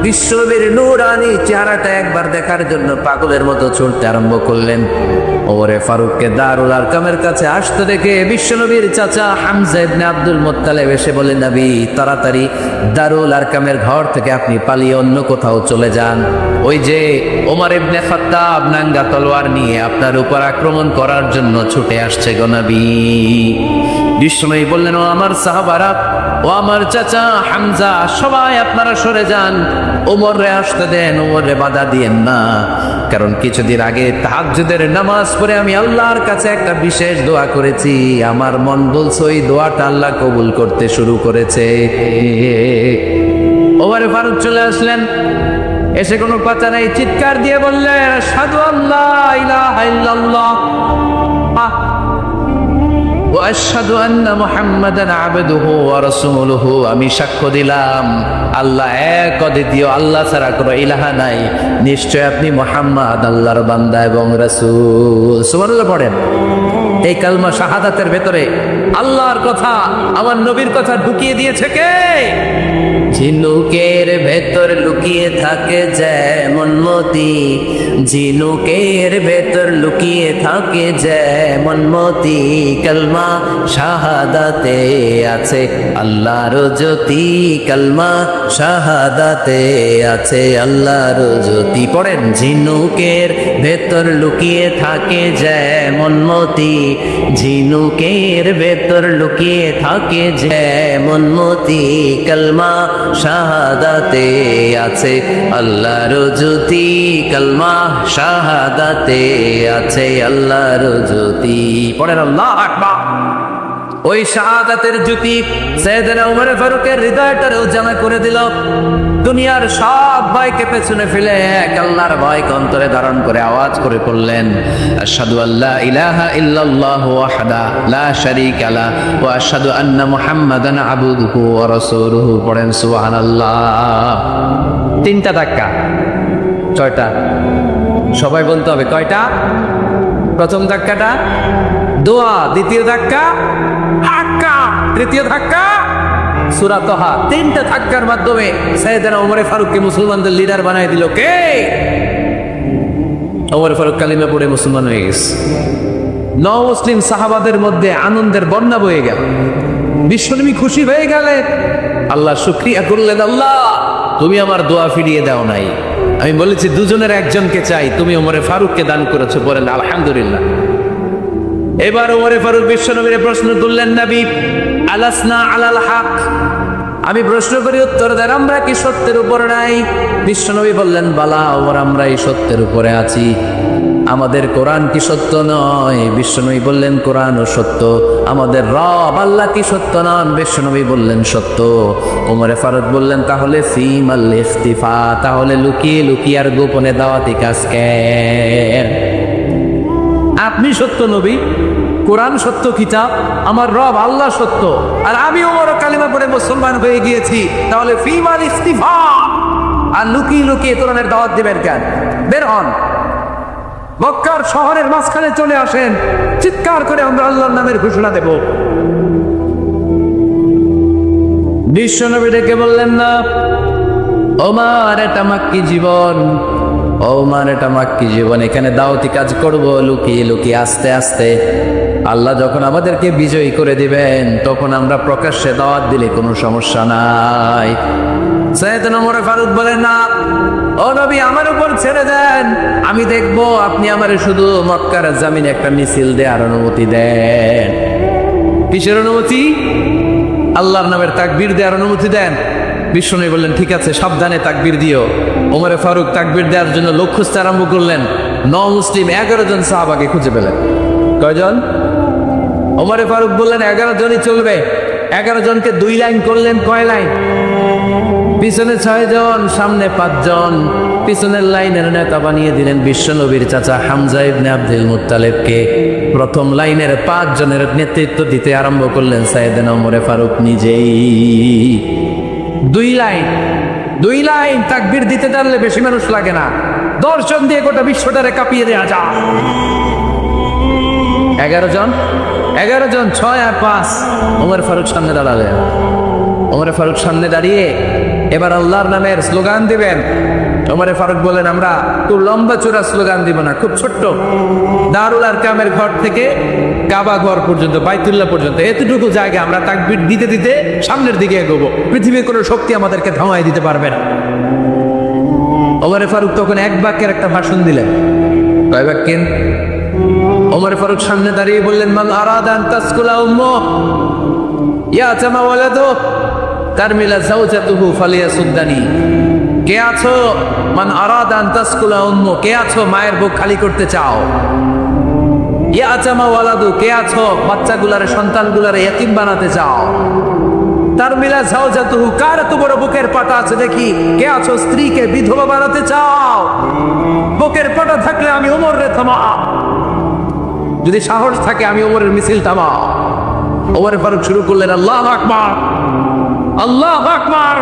বিশ্বনবীর নূরানি চেহারাটা একবার দেখার জন্য পাগলের মতো ছুটতে আরম্ভ করলেন। ওমরে ফারুককে দারুল আরকামের কাছে আসতে দেখে বিশ্বনবীর চাচা হামজা ইবনে আব্দুল মুত্তালিব এসে বলে, নবী তাড়াতাড়ি দারুল আরকামের ঘর থেকে আপনি পালিয়ে অন্য কোথাও চলে যান। ওই যে ওমর ইবনে খাত্তাব নাঙ্গা তলোয়ার নিয়ে আপনার উপর আক্রমণ করার জন্য ছুটে আসছে গো নবী। বিশ্বনবী বললেন, ও আমার সাহাবারা, ও আমার চাচা হামজা, সবাই আপনারা সরে যান, ওমরে আসতে দেন, ওমরে বাধা দিয়েন না। কারণ কিছুদিন আগে তাহাজ্জুদের নামাজ পড়ে আমি আল্লাহর কাছে একটা বিশেষ দোয়া করেছি, আমার মন বলছে ওই দোয়াটা আল্লাহ কবুল করতে শুরু করেছে। ওমরে ফারুক চলে আসলেন, এসে কোনো কথা নাই, চিৎকার দিয়ে বললেন, আশহাদু আল্লা ইলাহা ইল্লাল্লাহ ওয়া আশহাদু আন্না মুহাম্মাদান আবদুহু ওয়া রাসূলুহু, আমি সাক্ষ্য দিলাম আল্লাহ এক, অদ্বিতীয়, আল্লাহ ছাড়া কোনো ইলাহা নাই, নিশ্চয় আপনি মুহাম্মদ আল্লাহর বান্দা এবং রাসূল। সুবহানাল্লাহ পড়েন। এই কালমা শাহাদাতের ভেতরে আল্লাহর কথা, আমার নবীর কথা ঢুকিয়ে দিয়েছে কে? ঝিনুকের ভেতর লুকিয়ে থাকে যেমন মতি, ঝিনুকের ভেতর লুকিয়ে থাকে যেমন মতি, কালমা শাহাদাতে আছে আল্লাহর জ্যোতি, কালমা শাহাদাতে আছে আল্লাহর জ্যোতি। পড়েন, ঝিনুকের ভেতর লুকিয়ে থাকে যেমন মতি, ঝিনুকের ভেতর লুকিয়ে থাকে যেমন মতি, কালমা শাহাদাতে আছে আল্লাহর জ্যোতি, কালমা শাহাদাতে আছে আল্লাহর জ্যোতি। পড়েন আল্লাহু আকবার। ওই শাহাদাতের জ্যোতি সাইয়েদনা ওমর ফারুকের হৃদয়টারেও জানা করে দিল। দুনিয়ার সব ভয়কে পেছনে ফেলে এক আল্লাহর ভয়কে অন্তরে ধারণ করে আওয়াজ করে পড়লেন, আশহাদু আল্লা ইলাহা ইল্লাল্লাহু ওয়াহদা লা শারীকা লা ওয়া আশহাদু আন্না মুহাম্মাদান আবদুহু ওয়া রাসূলুহু। পড়েন সুবহানাল্লাহ। 3টা ধাক্কা, 6টা, সবাই বলতে হবে কয়টা? প্রথম ধাক্কাটা দোয়া, দ্বিতীয় ধাক্কা হাক্কা, তৃতীয় ধাক্কা সূরা তাহা 3টা ধাক্কার মাধ্যমে সাইয়েদনা ওমর ফারুককে মুসলমানদের লিডার বানায় দিল কে? ওমর ফারুক কালিমা পড়ে মুসলমান হয়ে গেছে। মুসলিম সাহাবাদের মধ্যে আনন্দের বন্যা বয়ে গেল। বিশ্বনবী খুশি হয়ে গেলেন, আল্লাহ শুকরিয়া করলেন, আল্লাহ তুমি আমার দোয়া ফিরিয়ে দাও নাই। আমি বলেছি দুজনের একজনকে চাই, তুমি ওমরে ফারুককে দান করেছো, বলেন আলহামদুলিল্লাহ। এবার ওমরে ফারুক বিশ্বনবীর প্রশ্ন তুললেন, নবী আলাসনা আলাল হক, আমি প্রশ্ন করি উত্তর দেন, আমরা কি সত্যের উপর নাই? বিশ্বনবী বললেন, বালা ওমর, আমরা এই সত্যের উপরে আছি। আমাদের কোরআন কি সত্য নয়? বিশ্বনবী বললেন, কোরআনও সত্য। আমাদের রব আল্লাহ কি সত্য নন? বিশ্বনবী বললেন, সত্য। ওমরে ফারুক বললেন, তাহলে ফিমাল ইখতিফা, তাহলে লুকিয়ে লুকিয়ে আর গোপনে দাওয়াতি কাজ কেন? আপনি সত্য নবী, কোরআন সত্য কিতাব, আমার রব আল্লাহ সত্য, আর আমি ওমর কালিমা পড়ে মুসলমান হয়ে গিয়েছি, তাহলে ফিমাল ইখতিফা, আর লুকিয়ে লুকিয়ে কোরআনের দাওয়াত দিবেন কেন? বের হন, মক্কার শহরের মাঝখানে চলে আসেন, চিৎকার করে আমরা আল্লাহর নামের ঘোষণা দেব। বিশ্বনবী ডেকে বললেন, না ওমর, এটা মাক্কি জীবন, ওমর এটা মাক্কি জীবন, এখানে দাওয়াতি কাজ করব লুকিয়ে লুকিয়ে, আস্তে আস্তে। আল্লাহ যখন আমাদেরকে বিজয়ী করে দিবেন, তখন আমরা প্রকাশ্যে দাওয়াত দিলে কোনো সমস্যা নাই। সাইয়েদনা ওমর ফারুক বলেন, না ও নবী, আমার উপর ছেড়ে দেন, আমি দেখবো আপনি আমারে শুধু মক্কার জামিনে একটা মিছিল দেওয়ার অনুমতি দেন। কিসের অনুমতি? আল্লাহর নামের তাকবীর দেওয়ার অনুমতি দেন। বিশ্বনবী বললেন, ঠিক আছে, সাবধানে তাকবীর দিও। ওমরে ফারুক তাকবীর দেওয়ার জন্য লোক খুঁজতে আরম্ভ করলেন। মুসলিম 11 জন সাহাবাকে খুঁজে পেলেন। কয়জন? ওমরে ফারুক বললেন 11 জনই চলবে। 11 জনকে 2 লাইন করলেন। কয় লাইন? পিছনে 6 জন, সামনে 5 জন। পিছনের লাইনের নেতা বানিয়ে দিলেন বিশ্বনবীর চাচা হামজা ইবনে আব্দুল মুত্তালিবকে। প্রথম লাইনের 5 জনের নেতৃত্ব দিতে আরম্ভ করলেন সাইয়েদনা ওমরে ফারুক নিজেই। 2 লাইন তাকবীর দিতে জানলে বেশি মানুষ লাগে না, 10 জন দিয়ে গোটা বিশ্বটারে কাঁপিয়ে দেওয়া যায়। 11 জন, 6 আর 5। ওমর ফারুক সামনে দাঁড়ালেন। ওমর ফারুক সামনে দাঁড়িয়ে এবার আল্লাহর নামের স্লোগান দিবেন। ওমর ফারুক বলেন, আমরা খুব লম্বা চূড়া স্লোগান দিব না, খুব ছোট্ট, দারুল আরকামের ঘর থেকে কাবা ঘর পর্যন্ত, বাইতুল্লাহ পর্যন্ত, এতটুকু জায়গা আমরা তাকবীর দিতে দিতে সামনের দিকে এগোবো। পৃথিবীর কোনো শক্তি আমাদেরকে থামাই দিতে পারবে না। ওমর ফারুক তখন 1 বাক্যের একটা ভাষণ দিলেন। কয় বাক্যের? ওমর ফারুক সামনে দাঁড়িয়ে বললেন, মান আরাদা আন তাসকুলা উম্মু ইয়াতামা ওয়ালাদু তারমিলা যাওজাতুহু ফালিয়াসুদ্দানি। কে আছো? মান আরাদা আন তাসকুলা উম্মু, কে আছো মায়ের বুক খালি করতে চাও? ইয়াতামা ওয়ালাদু, কে আছো বাচ্চাগুলারে, সন্তানগুলারে ইতিম বানাতে চাও? তারমিলা যাওজাতুহু, কার এত বড় বুকের পাটা আছে দেখি? কে আছো স্ত্রীকে বিধবা বানাতে চাও? বুকের পাটা থাকলে আমি ওমর রে থামাও, যদি সাহস থাকে আমি ওমরের মিছিল থামাও। ওমর ফারুক শুরু করলেন, আল্লাহু আকবার, আল্লাহু আকবার,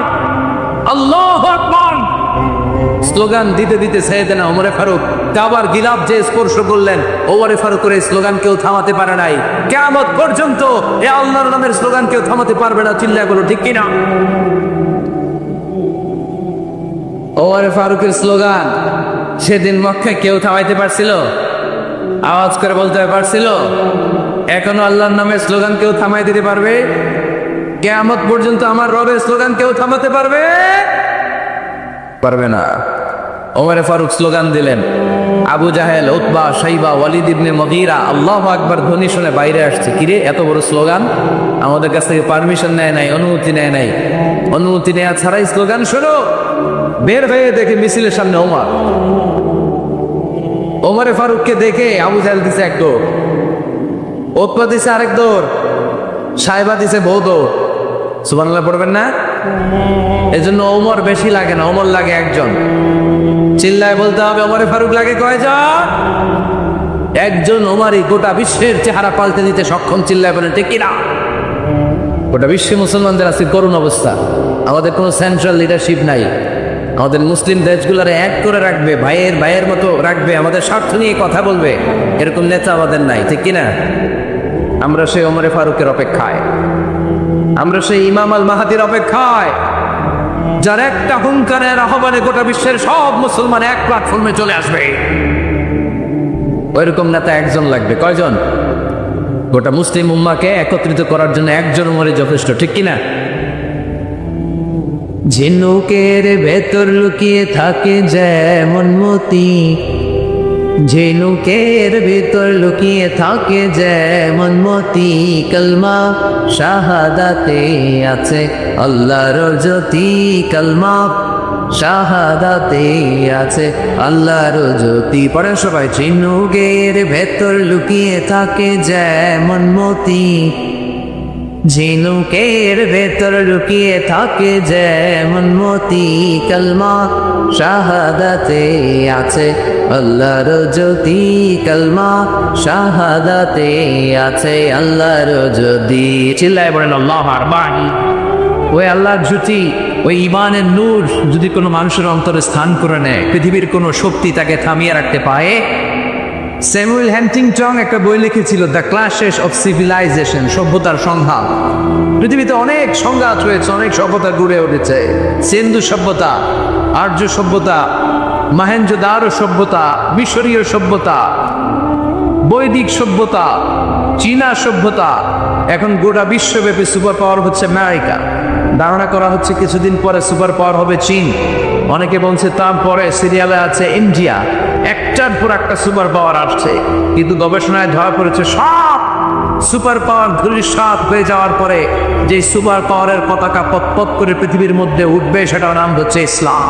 আল্লাহু আকবার। স্লোগান দিতে দিতে সাইয়েদনা ওমর ফারুক কাবার গিলাফ যে স্পর্শ করলেন, ওমর ফারুকের এই স্লোগান কেউ থামাতে পারে নাই। কিয়ামত পর্যন্ত এই আল্লাহর নামের স্লোগান কেউ থামাতে পারবে না। চিল্লায় বলো ঠিক কিনা? ওমর ফারুকের স্লোগান সেদিন মক্কায় কেউ থামাইতে পারছিল? আওয়াজ করে বলতে পারছিল? এখনো আল্লাহর নামের স্লোগান কেউ থামাই দিতে পারবে? কিয়ামত পর্যন্ত আমার রবের স্লোগান কেউ থামাতে পারবে? পারবে না। ওমর ফারুক স্লোগান দিলেন। আবু জাহেল, উতবা, শাইবা, ওয়ালিদ ইবনে মুগীরা আল্লাহু আকবার ধ্বনি শুনে বাইরে আসছে। কিরে, এত বড় স্লোগান, আমাদের কাছ থেকে পারমিশন নেয় নাই, অনুমতি নেয় নাই। অনুমতি নেওয়া ছাড়াই স্লোগান শুরু। বের হয়ে দেখে মিছিলের সামনে ওমর। ওমরে ফারুককে দেখে আবু জাহেল দিছে 1 দৌড়, উতবা দিছে আরেক দৌড়, শাইবা দিছে বহু দৌড়। সুবহানাল্লাহ পড়বেন না? এজন্য ওমর বেশি লাগে না, ওমর লাগে 1 জন। চিল্লায় বলতে হবে, ওমরে ফারুক লাগে কয়জন? 1 জন। ওমরই গোটা বিশ্বের চেহারা পাল্টে দিতে সক্ষম। চিল্লায় বলেন ঠিক কিনা? গোটা বিশ্বে মুসলমানদের আজকে করুণ অবস্থা। আমাদের কোনো সেন্ট্রাল লিডারশিপ নাই। আমাদের মুসলিম দেশগুলোরে এক করে রাখবে, ভাইয়ের মতো রাখবে, আমাদের স্বার্থ নিয়ে কথা বলবে, এরকম নেতা আমাদের নাই। ঠিক কিনা? আমরা সেই ওমরে ফারুকের অপেক্ষায়। আমরা সেই ইমাম আল মাহাদির অপেক্ষায়, যার একটা হুঙ্কারের আহ্বানে গোটা বিশ্বের সব মুসলমান এক প্ল্যাটফর্মে চলে আসবে। ওইরকম নেতা একজন লাগবে। কয়জন? গোটা মুসলিম উম্মাকে একত্রিত করার জন্য একজন মরে যথেষ্ট, ঠিক কিনা? ঝিনুকের ভেতর লুকিয়ে থাকে যেমন মতি, ঝিনুকের ভেতর লুকিয়ে থাকে যেমন মতি, কালমা শাহাদাতে আছে আল্লাহর জ্যোতি, কালমা শাহাদাতে আছে আল্লাহর জ্যোতি। পড়েন সবাই। ঝিনুকের ভেতর লুকিয়ে থাকে যেমন মতি, ঝিনুকের ভেতর লুকিয়ে থাকে যেমন মতি, কালমা শাহাদাতে আছে আল্লাহর জ্যোতি, কালমা শাহাদাতে আছে আল্লাহর জ্যোতি। চিল্লায় বলেন আল্লাহু আকবার। ওই আল্লাহর জ্যোতি, ওই ইমানের নূর যদি কোনো মানুষের অন্তরে স্থান করে নেয়, পৃথিবীর কোনো শক্তি তাকে থামিয়ে রাখতে পারে? স্যামুয়েল হ্যান্টিংটন একটা বই লিখেছিল, দ্য ক্লাশেস অফ সিভিলাইজেশন, সভ্যতার সংঘাত। পৃথিবীতে অনেক সংঘাত হয়েছে, অনেক সভ্যতা গড়ে উঠেছে। সিন্ধু সভ্যতা, আর্য সভ্যতা, মহেঞ্জোদারো সভ্যতা, মিশরীয় সভ্যতা, বৈদিক সভ্যতা, চীনা সভ্যতা। এখন গোটা বিশ্বব্যাপী সুপার পাওয়ার হচ্ছে আমেরিকা। ধারণা করা হচ্ছে কিছুদিন পরে সুপার পাওয়ার হবে চীন। অনেকে বলছে তারপরে সিরিয়ালে আছে ইন্ডিয়া। একটার পর একটা সুপার পাওয়ার আসছে, কিন্তু গবেষণায় ধরা পড়েছে সব সুপার পাওয়ার ধূলিসাৎ হয়ে যাওয়ার পরে যে সুপার পাওয়ারের পতাকা পতপত করে পৃথিবীর মধ্যে উঠবে, সেটার নাম হচ্ছে ইসলাম।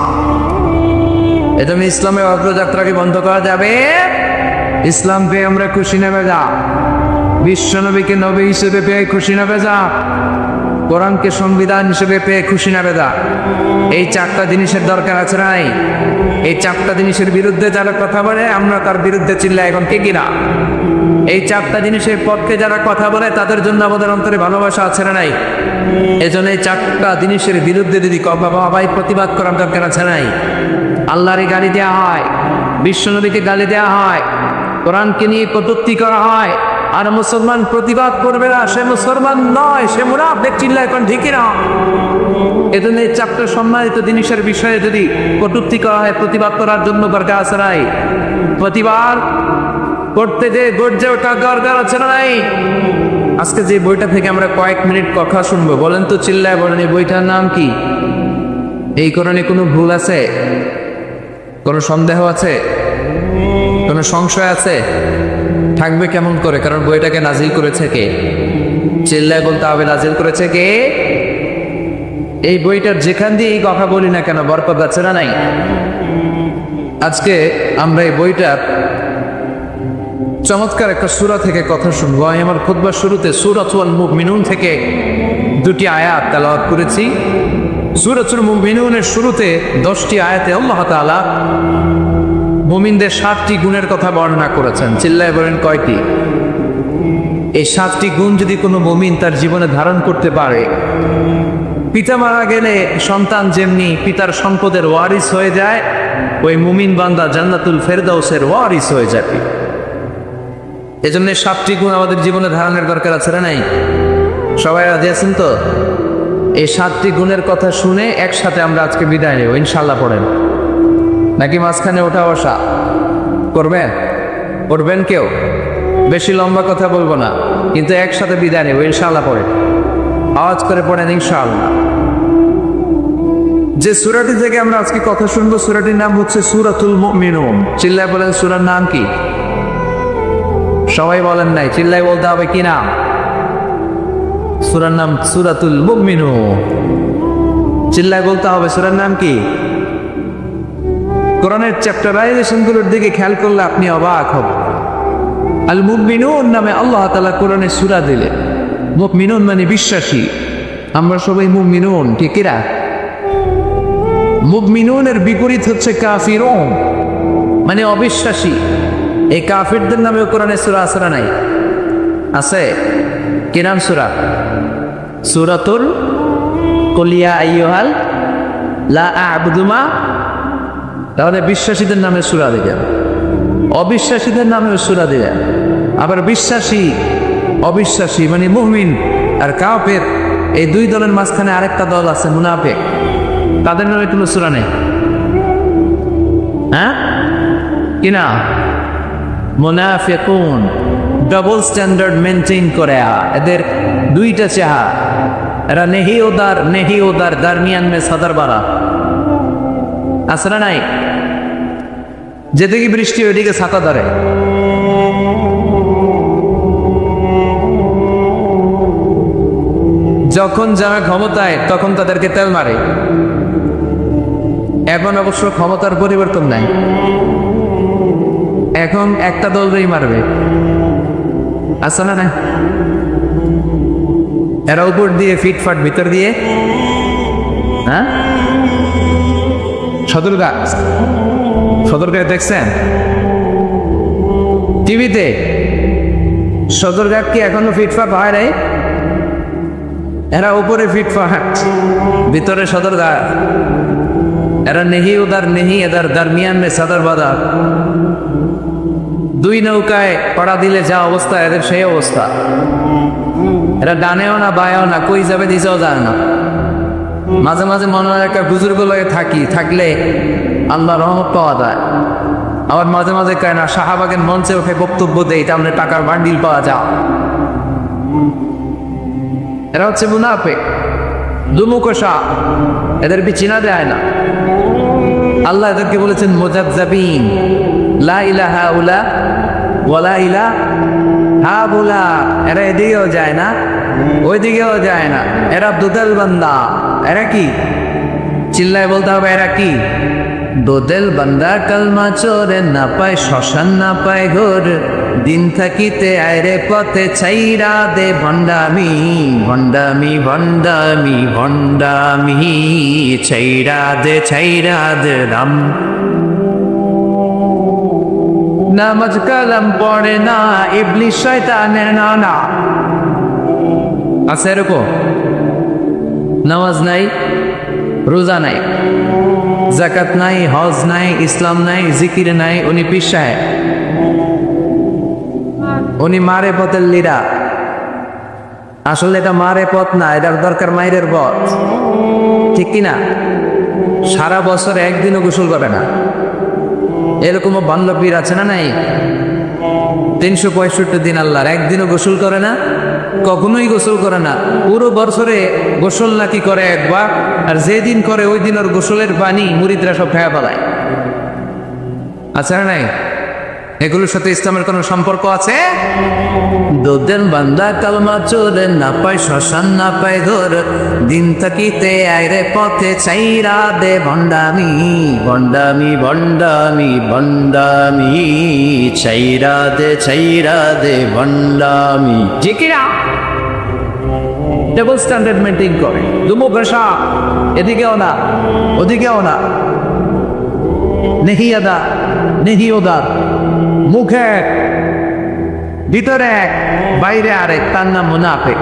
এজন্য ইসলামের অগ্রযাত্রাকে বন্ধ করা যাবে। ইসলাম পেয়ে আমরা খুশি নেবে যা, বিশ্ব নবীকে নবী হিসেবে পেয়ে খুশি নেবে যা, কোরআনকে সংবিধান হিসেবে পেয়ে খুশি নেবে যা। এই চারটা জিনিসের দরকার আছে নাই? এই চারটা জিনিসের বিরুদ্ধে যারা কথা বলে আমরা তার বিরুদ্ধে চিল্লাই, এখন কে কিনা? এই চারটা জিনিসের পক্ষে যারা কথা বলে তাদের জন্য আমাদের অন্তরে ভালোবাসা আছে না নাই? এজন্য এই চারটা জিনিসের বিরুদ্ধে যদি বাবাই প্রতিবাদ করার দরকার আছে নাই? আল্লাহরে গালি দেওয়া হয়, বিশ্বনবীকে গালি দেওয়া হয়, কোরআনকে নিয়ে কটূক্তি করা হয়, আর মুসলমান প্রতিবাদ করবে না, সে মুসলমান নয়, সে মুনাফিক। চিল্লা এখন ঠিকই না? এজন্য এই চারটা সম্মানিত জিনিসের বিষয়ে যদি কটূক্তি করা হয়, প্রতিবাদ করার জন্য দরকার আছে নাই? প্রতিবাদ করতে যে গর্জে ওঠা দরকার আছে না নাই? আজকে যে বইটা থেকে আমরা কয়েক মিনিট কথা শুনবো, বলেন তো, চিল্লায় বলেন, এই বইটার নাম কি? এই কোরআনে কোনো ভুল আছে? কোনো সন্দেহ আছে? কোনো সংশয় আছে? থাকবে কেমন করে? কারণ বইটাকে নাজিল করেছে কে? চিল্লায় বলতে হবে, নাজিল করেছে কে? এই বইটার যেখান দিয়ে এই কথা বলি না কেন বরকত আছে না নাই? আজকে আমরা এই বইটার চমৎকার একটা সূরা থেকে কথা শুনবো। আমি আমার খুতবার শুরুতে সূরাতুল মুমিনুন থেকে দুটি আয়াত তেলাওয়াত করেছি। সূরাতুল মুমিনুনের শুরুতে 10টি আয়াতে আল্লাহ তাআলা মুমিনদের 7টি গুণের কথা বর্ণনা করেছেন। চিল্লায় বলেন কয়টি? এই 7টি গুণ যদি কোনো মুমিন তার জীবনে ধারণ করতে পারে, পিতা মারা গেলে সন্তান যেমনি পিতার সম্পদের ওয়ারিস হয়ে যায়, ওই মুমিন বান্দা জান্নাতুল ফেরদাউসের ওয়ারিস হয়ে যাবে। এজন্য 7টি গুণ আমাদের জীবনে ধারণের দরকার আছে না নাই? সবাই রাজি আছেন তো? এই 7টি গুণের কথা শুনে একসাথে আমরা আজকে বিদায় নেব, ইনশাল্লাহ। পড়েন নাকি মাঝখানে ওঠা বসা করবেন? পড়বেন কেউ? বেশি লম্বা কথা বলবো না, কিন্তু একসাথে বিদায় নেব, ইনশাল্লাহ। পড়েন, আওয়াজ করে পড়েন, ইনশাআল্লাহ। যে সূরাটি থেকে আমরা আজকে কথা শুনবো, সূরাটির নাম হচ্ছে সূরাতুল মুমিনুন। চিল্লায় বলেন, সূরার নাম কি? সবাই বলেন নাই, চিল্লায় বলতে হবে কি নাম? সূরার নাম সূরাতুল মুমিনুন। চিল্লায় বলতে হবে সূরার নাম কি? কোরআনের চ্যাপ্টারাইজেশন গুলোর দিকে খেয়াল করলে আপনি অবাক হবেন। আল মুমিনুন নামে আল্লাহ তাআলা কোরআনে সূরা দিলেন। মুমিনুন মানে বিশ্বাসী। আমরা সবাই মুমিনুন, ঠিক কিনা? মুমিনুনের বিপরীত হচ্ছে কাফিরুন, মানে অবিশ্বাসী। এই কাফিরদের নামে কোরআনে সূরা আছে না নাই? আছে। কি নাম সূরা? সূরাতুল কুল ইয়া আইয়ুহাল লা আ'বুদু মা। তাহলে বিশ্বাসীদের নামে সূরা দিলেন, অবিশ্বাসীদের নামে সূরা দিলেন। আবার বিশ্বাসী অবিশ্বাসী মানে মুমিন আর কাফের এই দুই দলের মাঝখানে আরেকটা দল আছে মুনাফিক, তাদের নামে কোনো সূরা নেই? হ্যাঁ কিনা? মুনাফিকুন ডাবল স্ট্যান্ডার্ড মেনটেন করে, এদের দুইটা চেহারা, এরা নেহি ওদার দারমিয়ান মে সাদার বারা আছে না নাই? যেদিকে বৃষ্টি ওইদিকে ছাতা ধরে। যখন যারা ক্ষমতায় তখন তাদেরকে তেল মারে। এখন অবশ্য ক্ষমতার পরিবর্তন নাই, এখন একটা দলই মারবে, আছে না নাই? এরা উপর দিয়ে ফিটফাট, ভিতর দিয়ে হ্যাঁ। সদরঘাট দেখছেন টিভিতে? সদরঘাট কি এখনো ফিটফাট হয় নাই? এরা উপরে ফিটফাট, ভিতরে সদরঘাট। এরা নেহি এদার দারমিয়ান মে সাদার বাদার। দুই নৌকায় পড়া দিলে যা অবস্থা, এদের সেই অবস্থা। এরা ডানেও না বায়েও না, কই যাবে দিছেও যায় না। মাঝে মাঝে মনে হয় একটা বুজুর্গ লয়ে থাকলে আল্লাহ রহমত পাওয়া যায়। আবার মাঝে মাঝে কয় না, শাহবাগের মঞ্চে উঠে বক্তব্য দেয়, তাহলে টাকার বান্ডিল পাওয়া যায়। এরা হচ্ছে মুনাফিক, দুমুখোশা, এদেরকে চিনা যায় না। আল্লাহ এদেরকে বলেছেন মুজাজ্জাবিন, লা ইলাহা উলা ওয়ালা ইলাহা বুলা। এরা এদিকেও যায় না, ওইদিকেও যায় না। এরা দুদেল বান্দা। এরা কি? চিল্লায় বলতে হবে, এরা কি? দোদেল বান্দা, কালমা চোরে না পায় শ্মশান, না পায় ঘোর, দিন থাকিতে আয়রে পথে ছাইরা দে ভণ্ডামি, ভণ্ডামি ভণ্ডামি ভণ্ডামি, ছাইরা দে রাম। নামাজ কালাম পড়ে না, ইবলিশ শয়তানের নানা। আছে এরকম? নামাজ নাই, রোজা নাই, যাকাত নাই, হজ নাই, ইসলাম নাই, জিকির নাই, উনি পীর সাহেব, উনি মারে পথের লিডার। আসলে এটা মারে পথ না, এটার দরকার মায়ের পথ, ঠিক কিনা? সারা বছর একদিনও গোসল করে না, এরকমও বান্ধবীর আছে না নাই? 365 দিন আল্লাহর, একদিনও গোসল করে না, কখনোই গোসল করে না। পুরো বছরে গোসল নাকি করে একবার, আর যেদিন করে ওই দিন ওর গোসলের পানি মুরিদরা সব খায়া পালায়। আছে না নাই? এগুলোর সাথে ইসলামের কোনো সম্পর্ক আছে? দোদেন বান্দা কালমা চোরে না পায় শ্মশান, না পায় ঘোর, দিন থাকিতে আইরে পথে ছাইরা দে ভণ্ডামি, ভণ্ডামি ভণ্ডামি ভণ্ডামি, ছাইরা দে ভণ্ডামি। জিকিরা ডাবল স্ট্যান্ডার্ড মেনটেন করে, দুমুখোশা, এদিকেও না ওদিকেও না, নেহি আদা নেহি ওদার, মুখে এক, ভিতরে এক, বাইরে আরেক, তার নাম মুনাফিক।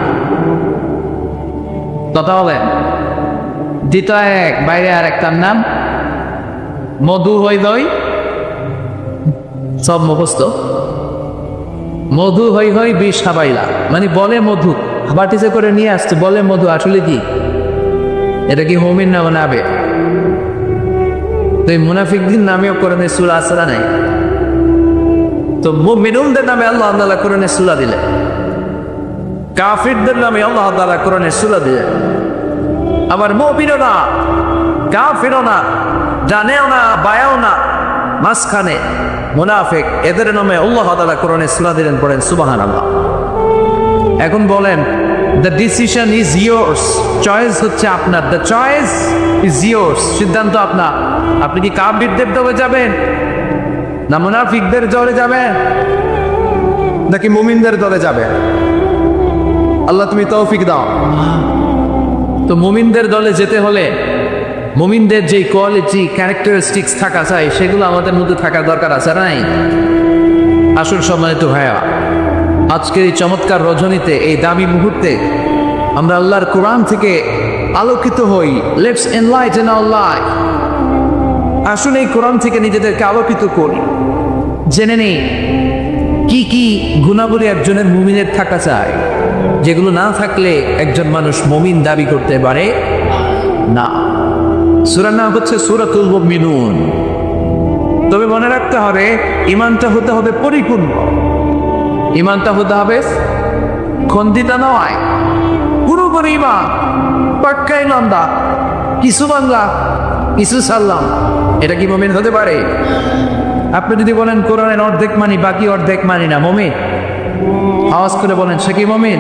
কথা বলেন, ভিতরে এক, বাইরে আরেক, তার নাম মধু হই দই, সব মুখস্থ। মধু হই হই বিষ হাবাইলা, মানে বলে মধু, বাটিতে করে নিয়ে আসছে, বলে মধু, আসলে কি এটা? কি মুমিন না মুনাফিক? তো এই মুনাফিকদের নামেও কোরআনে সূরা আসরা নাই। তো মুমিনুনদের নামে আল্লাহ তাআলা কোরআনে সূরা দিলেন, কাফিরদের নামে আল্লাহ তাআলা কোরআনে সূরা দিলেন। আবার মুমিনও না, কাফিরও না, জানেও না, বায়াও না, মাঝখানে মুনাফিক, এদের নামে আল্লাহ তাআলা কোরআনে সূরা দিলেন। পড়েন সুবহানাল্লাহ। এখন বলেন, the decision is yours, choice হচ্ছে আপনার, দ্য চয়েস ইজ ইয়োর্স, সিদ্ধান্ত আপনার। আপনি কি কাফিরদের দলে যাবেন, না মুনাফিকদের দলে যাবেন, নাকি মুমিনদের দলে যাবেন? আল্লাহ তুমি তৌফিক দাও। তো মুমিনদের দলে যেতে হলে মুমিনদের যে কোয়ালিটি, ক্যারেক্টারিস্টিক্স থাকা চাই, সেগুলো আমাদের মধ্যে থাকার দরকার আছে, নাই? আসল সম্মানিত ভাইয়া, আজকের এই চমৎকার রজনীতে, এই দামি মুহূর্তে আমরা আল্লাহর কোরআন থেকে আলোকিত হই। Let's enlighten our life. আসুন এই কোরআন থেকে নিজেদেরকে আলোকিত করি, জেনে নেই কি কি গুণাবলী একজনের মুমিনের থাকা চাই। যেগুলো না থাকলে একজন মানুষ মুমিন দাবি করতে পারে না। সূরার নাম হচ্ছে সূরাতুল মুমিনুন। তবে মনে রাখতে হবে ঈমানটা হতে হবে পরিপূর্ণ, ঈমানটা হতে হবে খন্ডিত নয়, পুরোপুরি ঈমান, পাক্কা ঈমানদার, কিছু বাংলা কিছু সাল্লাম। এটা কি মুমিন হতে পারে? আপনি যদি বলেন কোরআনের অর্ধেক মানি বাকি অর্ধেক মানি না, মুমিন? আওয়াজ করে বলেন সে কি মুমিন?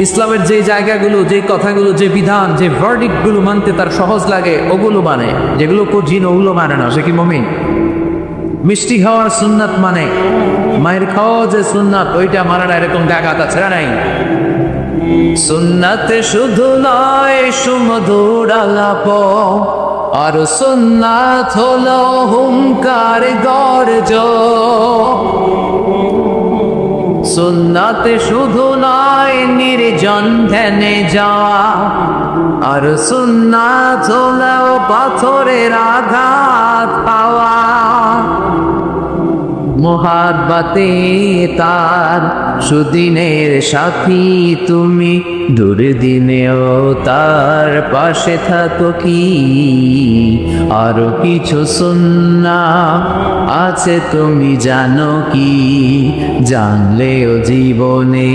ইসলামের যে জায়গাগুলো, যে কথাগুলো, যে বিধান, যে ভার্ডিক্ট গুলো মানতে তার সহজ লাগে ওগুলো মানে, যেগুলো কঠিন ওগুলো মানে না, সে কি মুমিন? মিষ্টি খাওয়ার সুন্নাত মানে, মায়ের খাওয়া যে সুন্নাত ওইটা মানে না, এরকম জায়গাটা ছেড়া নাই। সুন্নাতে শুধু নয় সুমধুর আলাপ, আর সুন্নাত হলো হুঙ্কার গর্জ। সুন্নাতে শুধু নয় নির্জন ধ্যানে যাওয়া, আর সুন্নাত হলো পাথরের আঘাত পাওয়া। মোহাব্বতে তার সুদিনের সাথী তুমি, দুর্দিনেও তার পাশে থাকো কি? আরো কিছু সুন্নাত আছে তুমি জানো কি? জানলেও জীবনে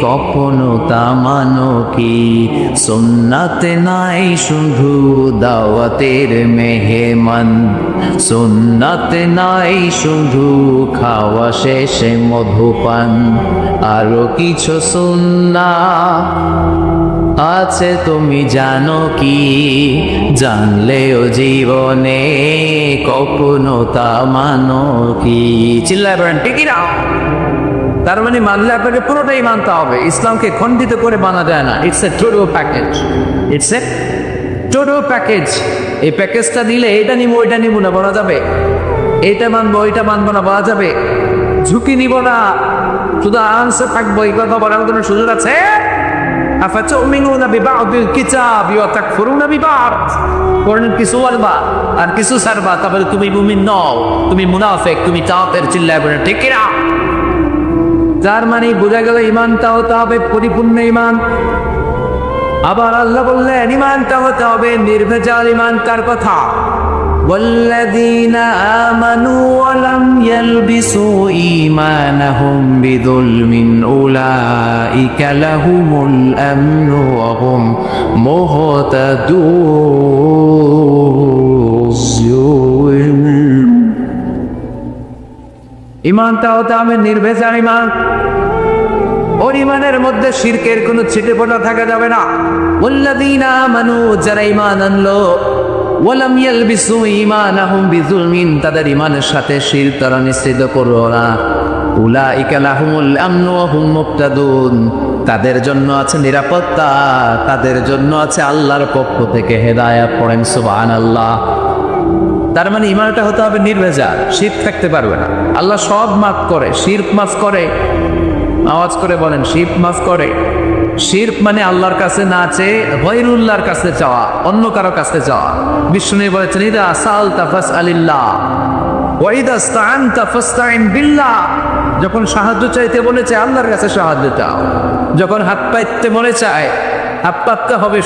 কখনো তা মানো কি? সুন্নাতে নাই শুধু দাওয়াতের মেহমান, সুন্নাতে নাই শুধু খাওয়া শেষে মধুপান। আরো কিছু সুন্নাত আছে তুমি জানো কি? জানলেও জীবনে কখনো তা মানো কি? চিল্লায় বলেন ঠিক না? তার মানে মানলে আপনাকে পুরোটাই মানতে হবে, ইসলামকে খণ্ডিত করে মানা যায় না। It's a total package, it's a total package. এই প্যাকেজটা দিলে এটা নিব ওইটা নিব না বলা যাবে, এটা মানবো ওইটা মানবো না বলা যাবে, ঝুঁকি নিব না, শুধু আনসার থাকবো, এই কথা বলার কোনো সুযোগ আছে? আফাতুমিনুনা বিবাদিল কিতাবি ওয়া তাকফুরুনা বিবাদ। কোরআনের কিছু বলবা আর কিছু ছাড়বা, তাহলে তুমি মুমিন নও, তুমি মুনাফিক, তুমি কাফের। চিল্লায় বলেন ঠিক কি না? যার মানে বোঝা গেল ঈমানটা হতে হবে পরিপূর্ণ ঈমান। আবার আল্লাহ বললেন ঈমানটা হতে হবে নির্ভেজাল ঈমান। কার কথা? والذين آمنوا ولم يلبسوا إيمانهم بظلم أولئك لهم الأمن وهم مهتدون। ঈমানটা হতে হবে নির্ভেজাল ঈমান। ওর ঈমানের মধ্যে শিরকের কোনো ছিটেফোঁটা থাকা যাবে না। ওয়াল্লাযীনা আমানু, যারা ঈমান আনলো, ওয়ালাম ইয়ালবিসু ঈমানাহুম বিযুলমিন, তাদের ঈমানের সাথে শিরক তারা মিশ্রিত করো না। উলাইকা লাহুমুল আমনু ওয়া হুম মুহতাদুন, তাদের জন্য আছে নিরাপত্তা, তাদের জন্য আছে আল্লাহর পক্ষ থেকে হেদায়েত। পড়েন সুবহানাল্লাহ। তার মানে ঈমানটা হতে হবে নির্ভেজাল, শিরক থাকতে পারবে না। আল্লাহ সব মাফ করে, শিরক মাফ করে। আওয়াজ করে বলেন শিরক মাফ করে। শিরক মানে আল্লাহর কাছে না চেয়ে গায়রুল্লাহর কাছে চাওয়া, অন্য কারো কাছে চাওয়া। বিষ্ণু বলেছেন ইদা সালতা ফাসআলিল্লাহ ওয়া ইদা ইসতাআনতা ফাসতাইন বিল্লাহ। যখন সাহায্য চাইতে বলেছে আল্লাহর কাছে সাহায্য চাও, যখন হাত পাইতে বলে চায় হাত পাততে হবে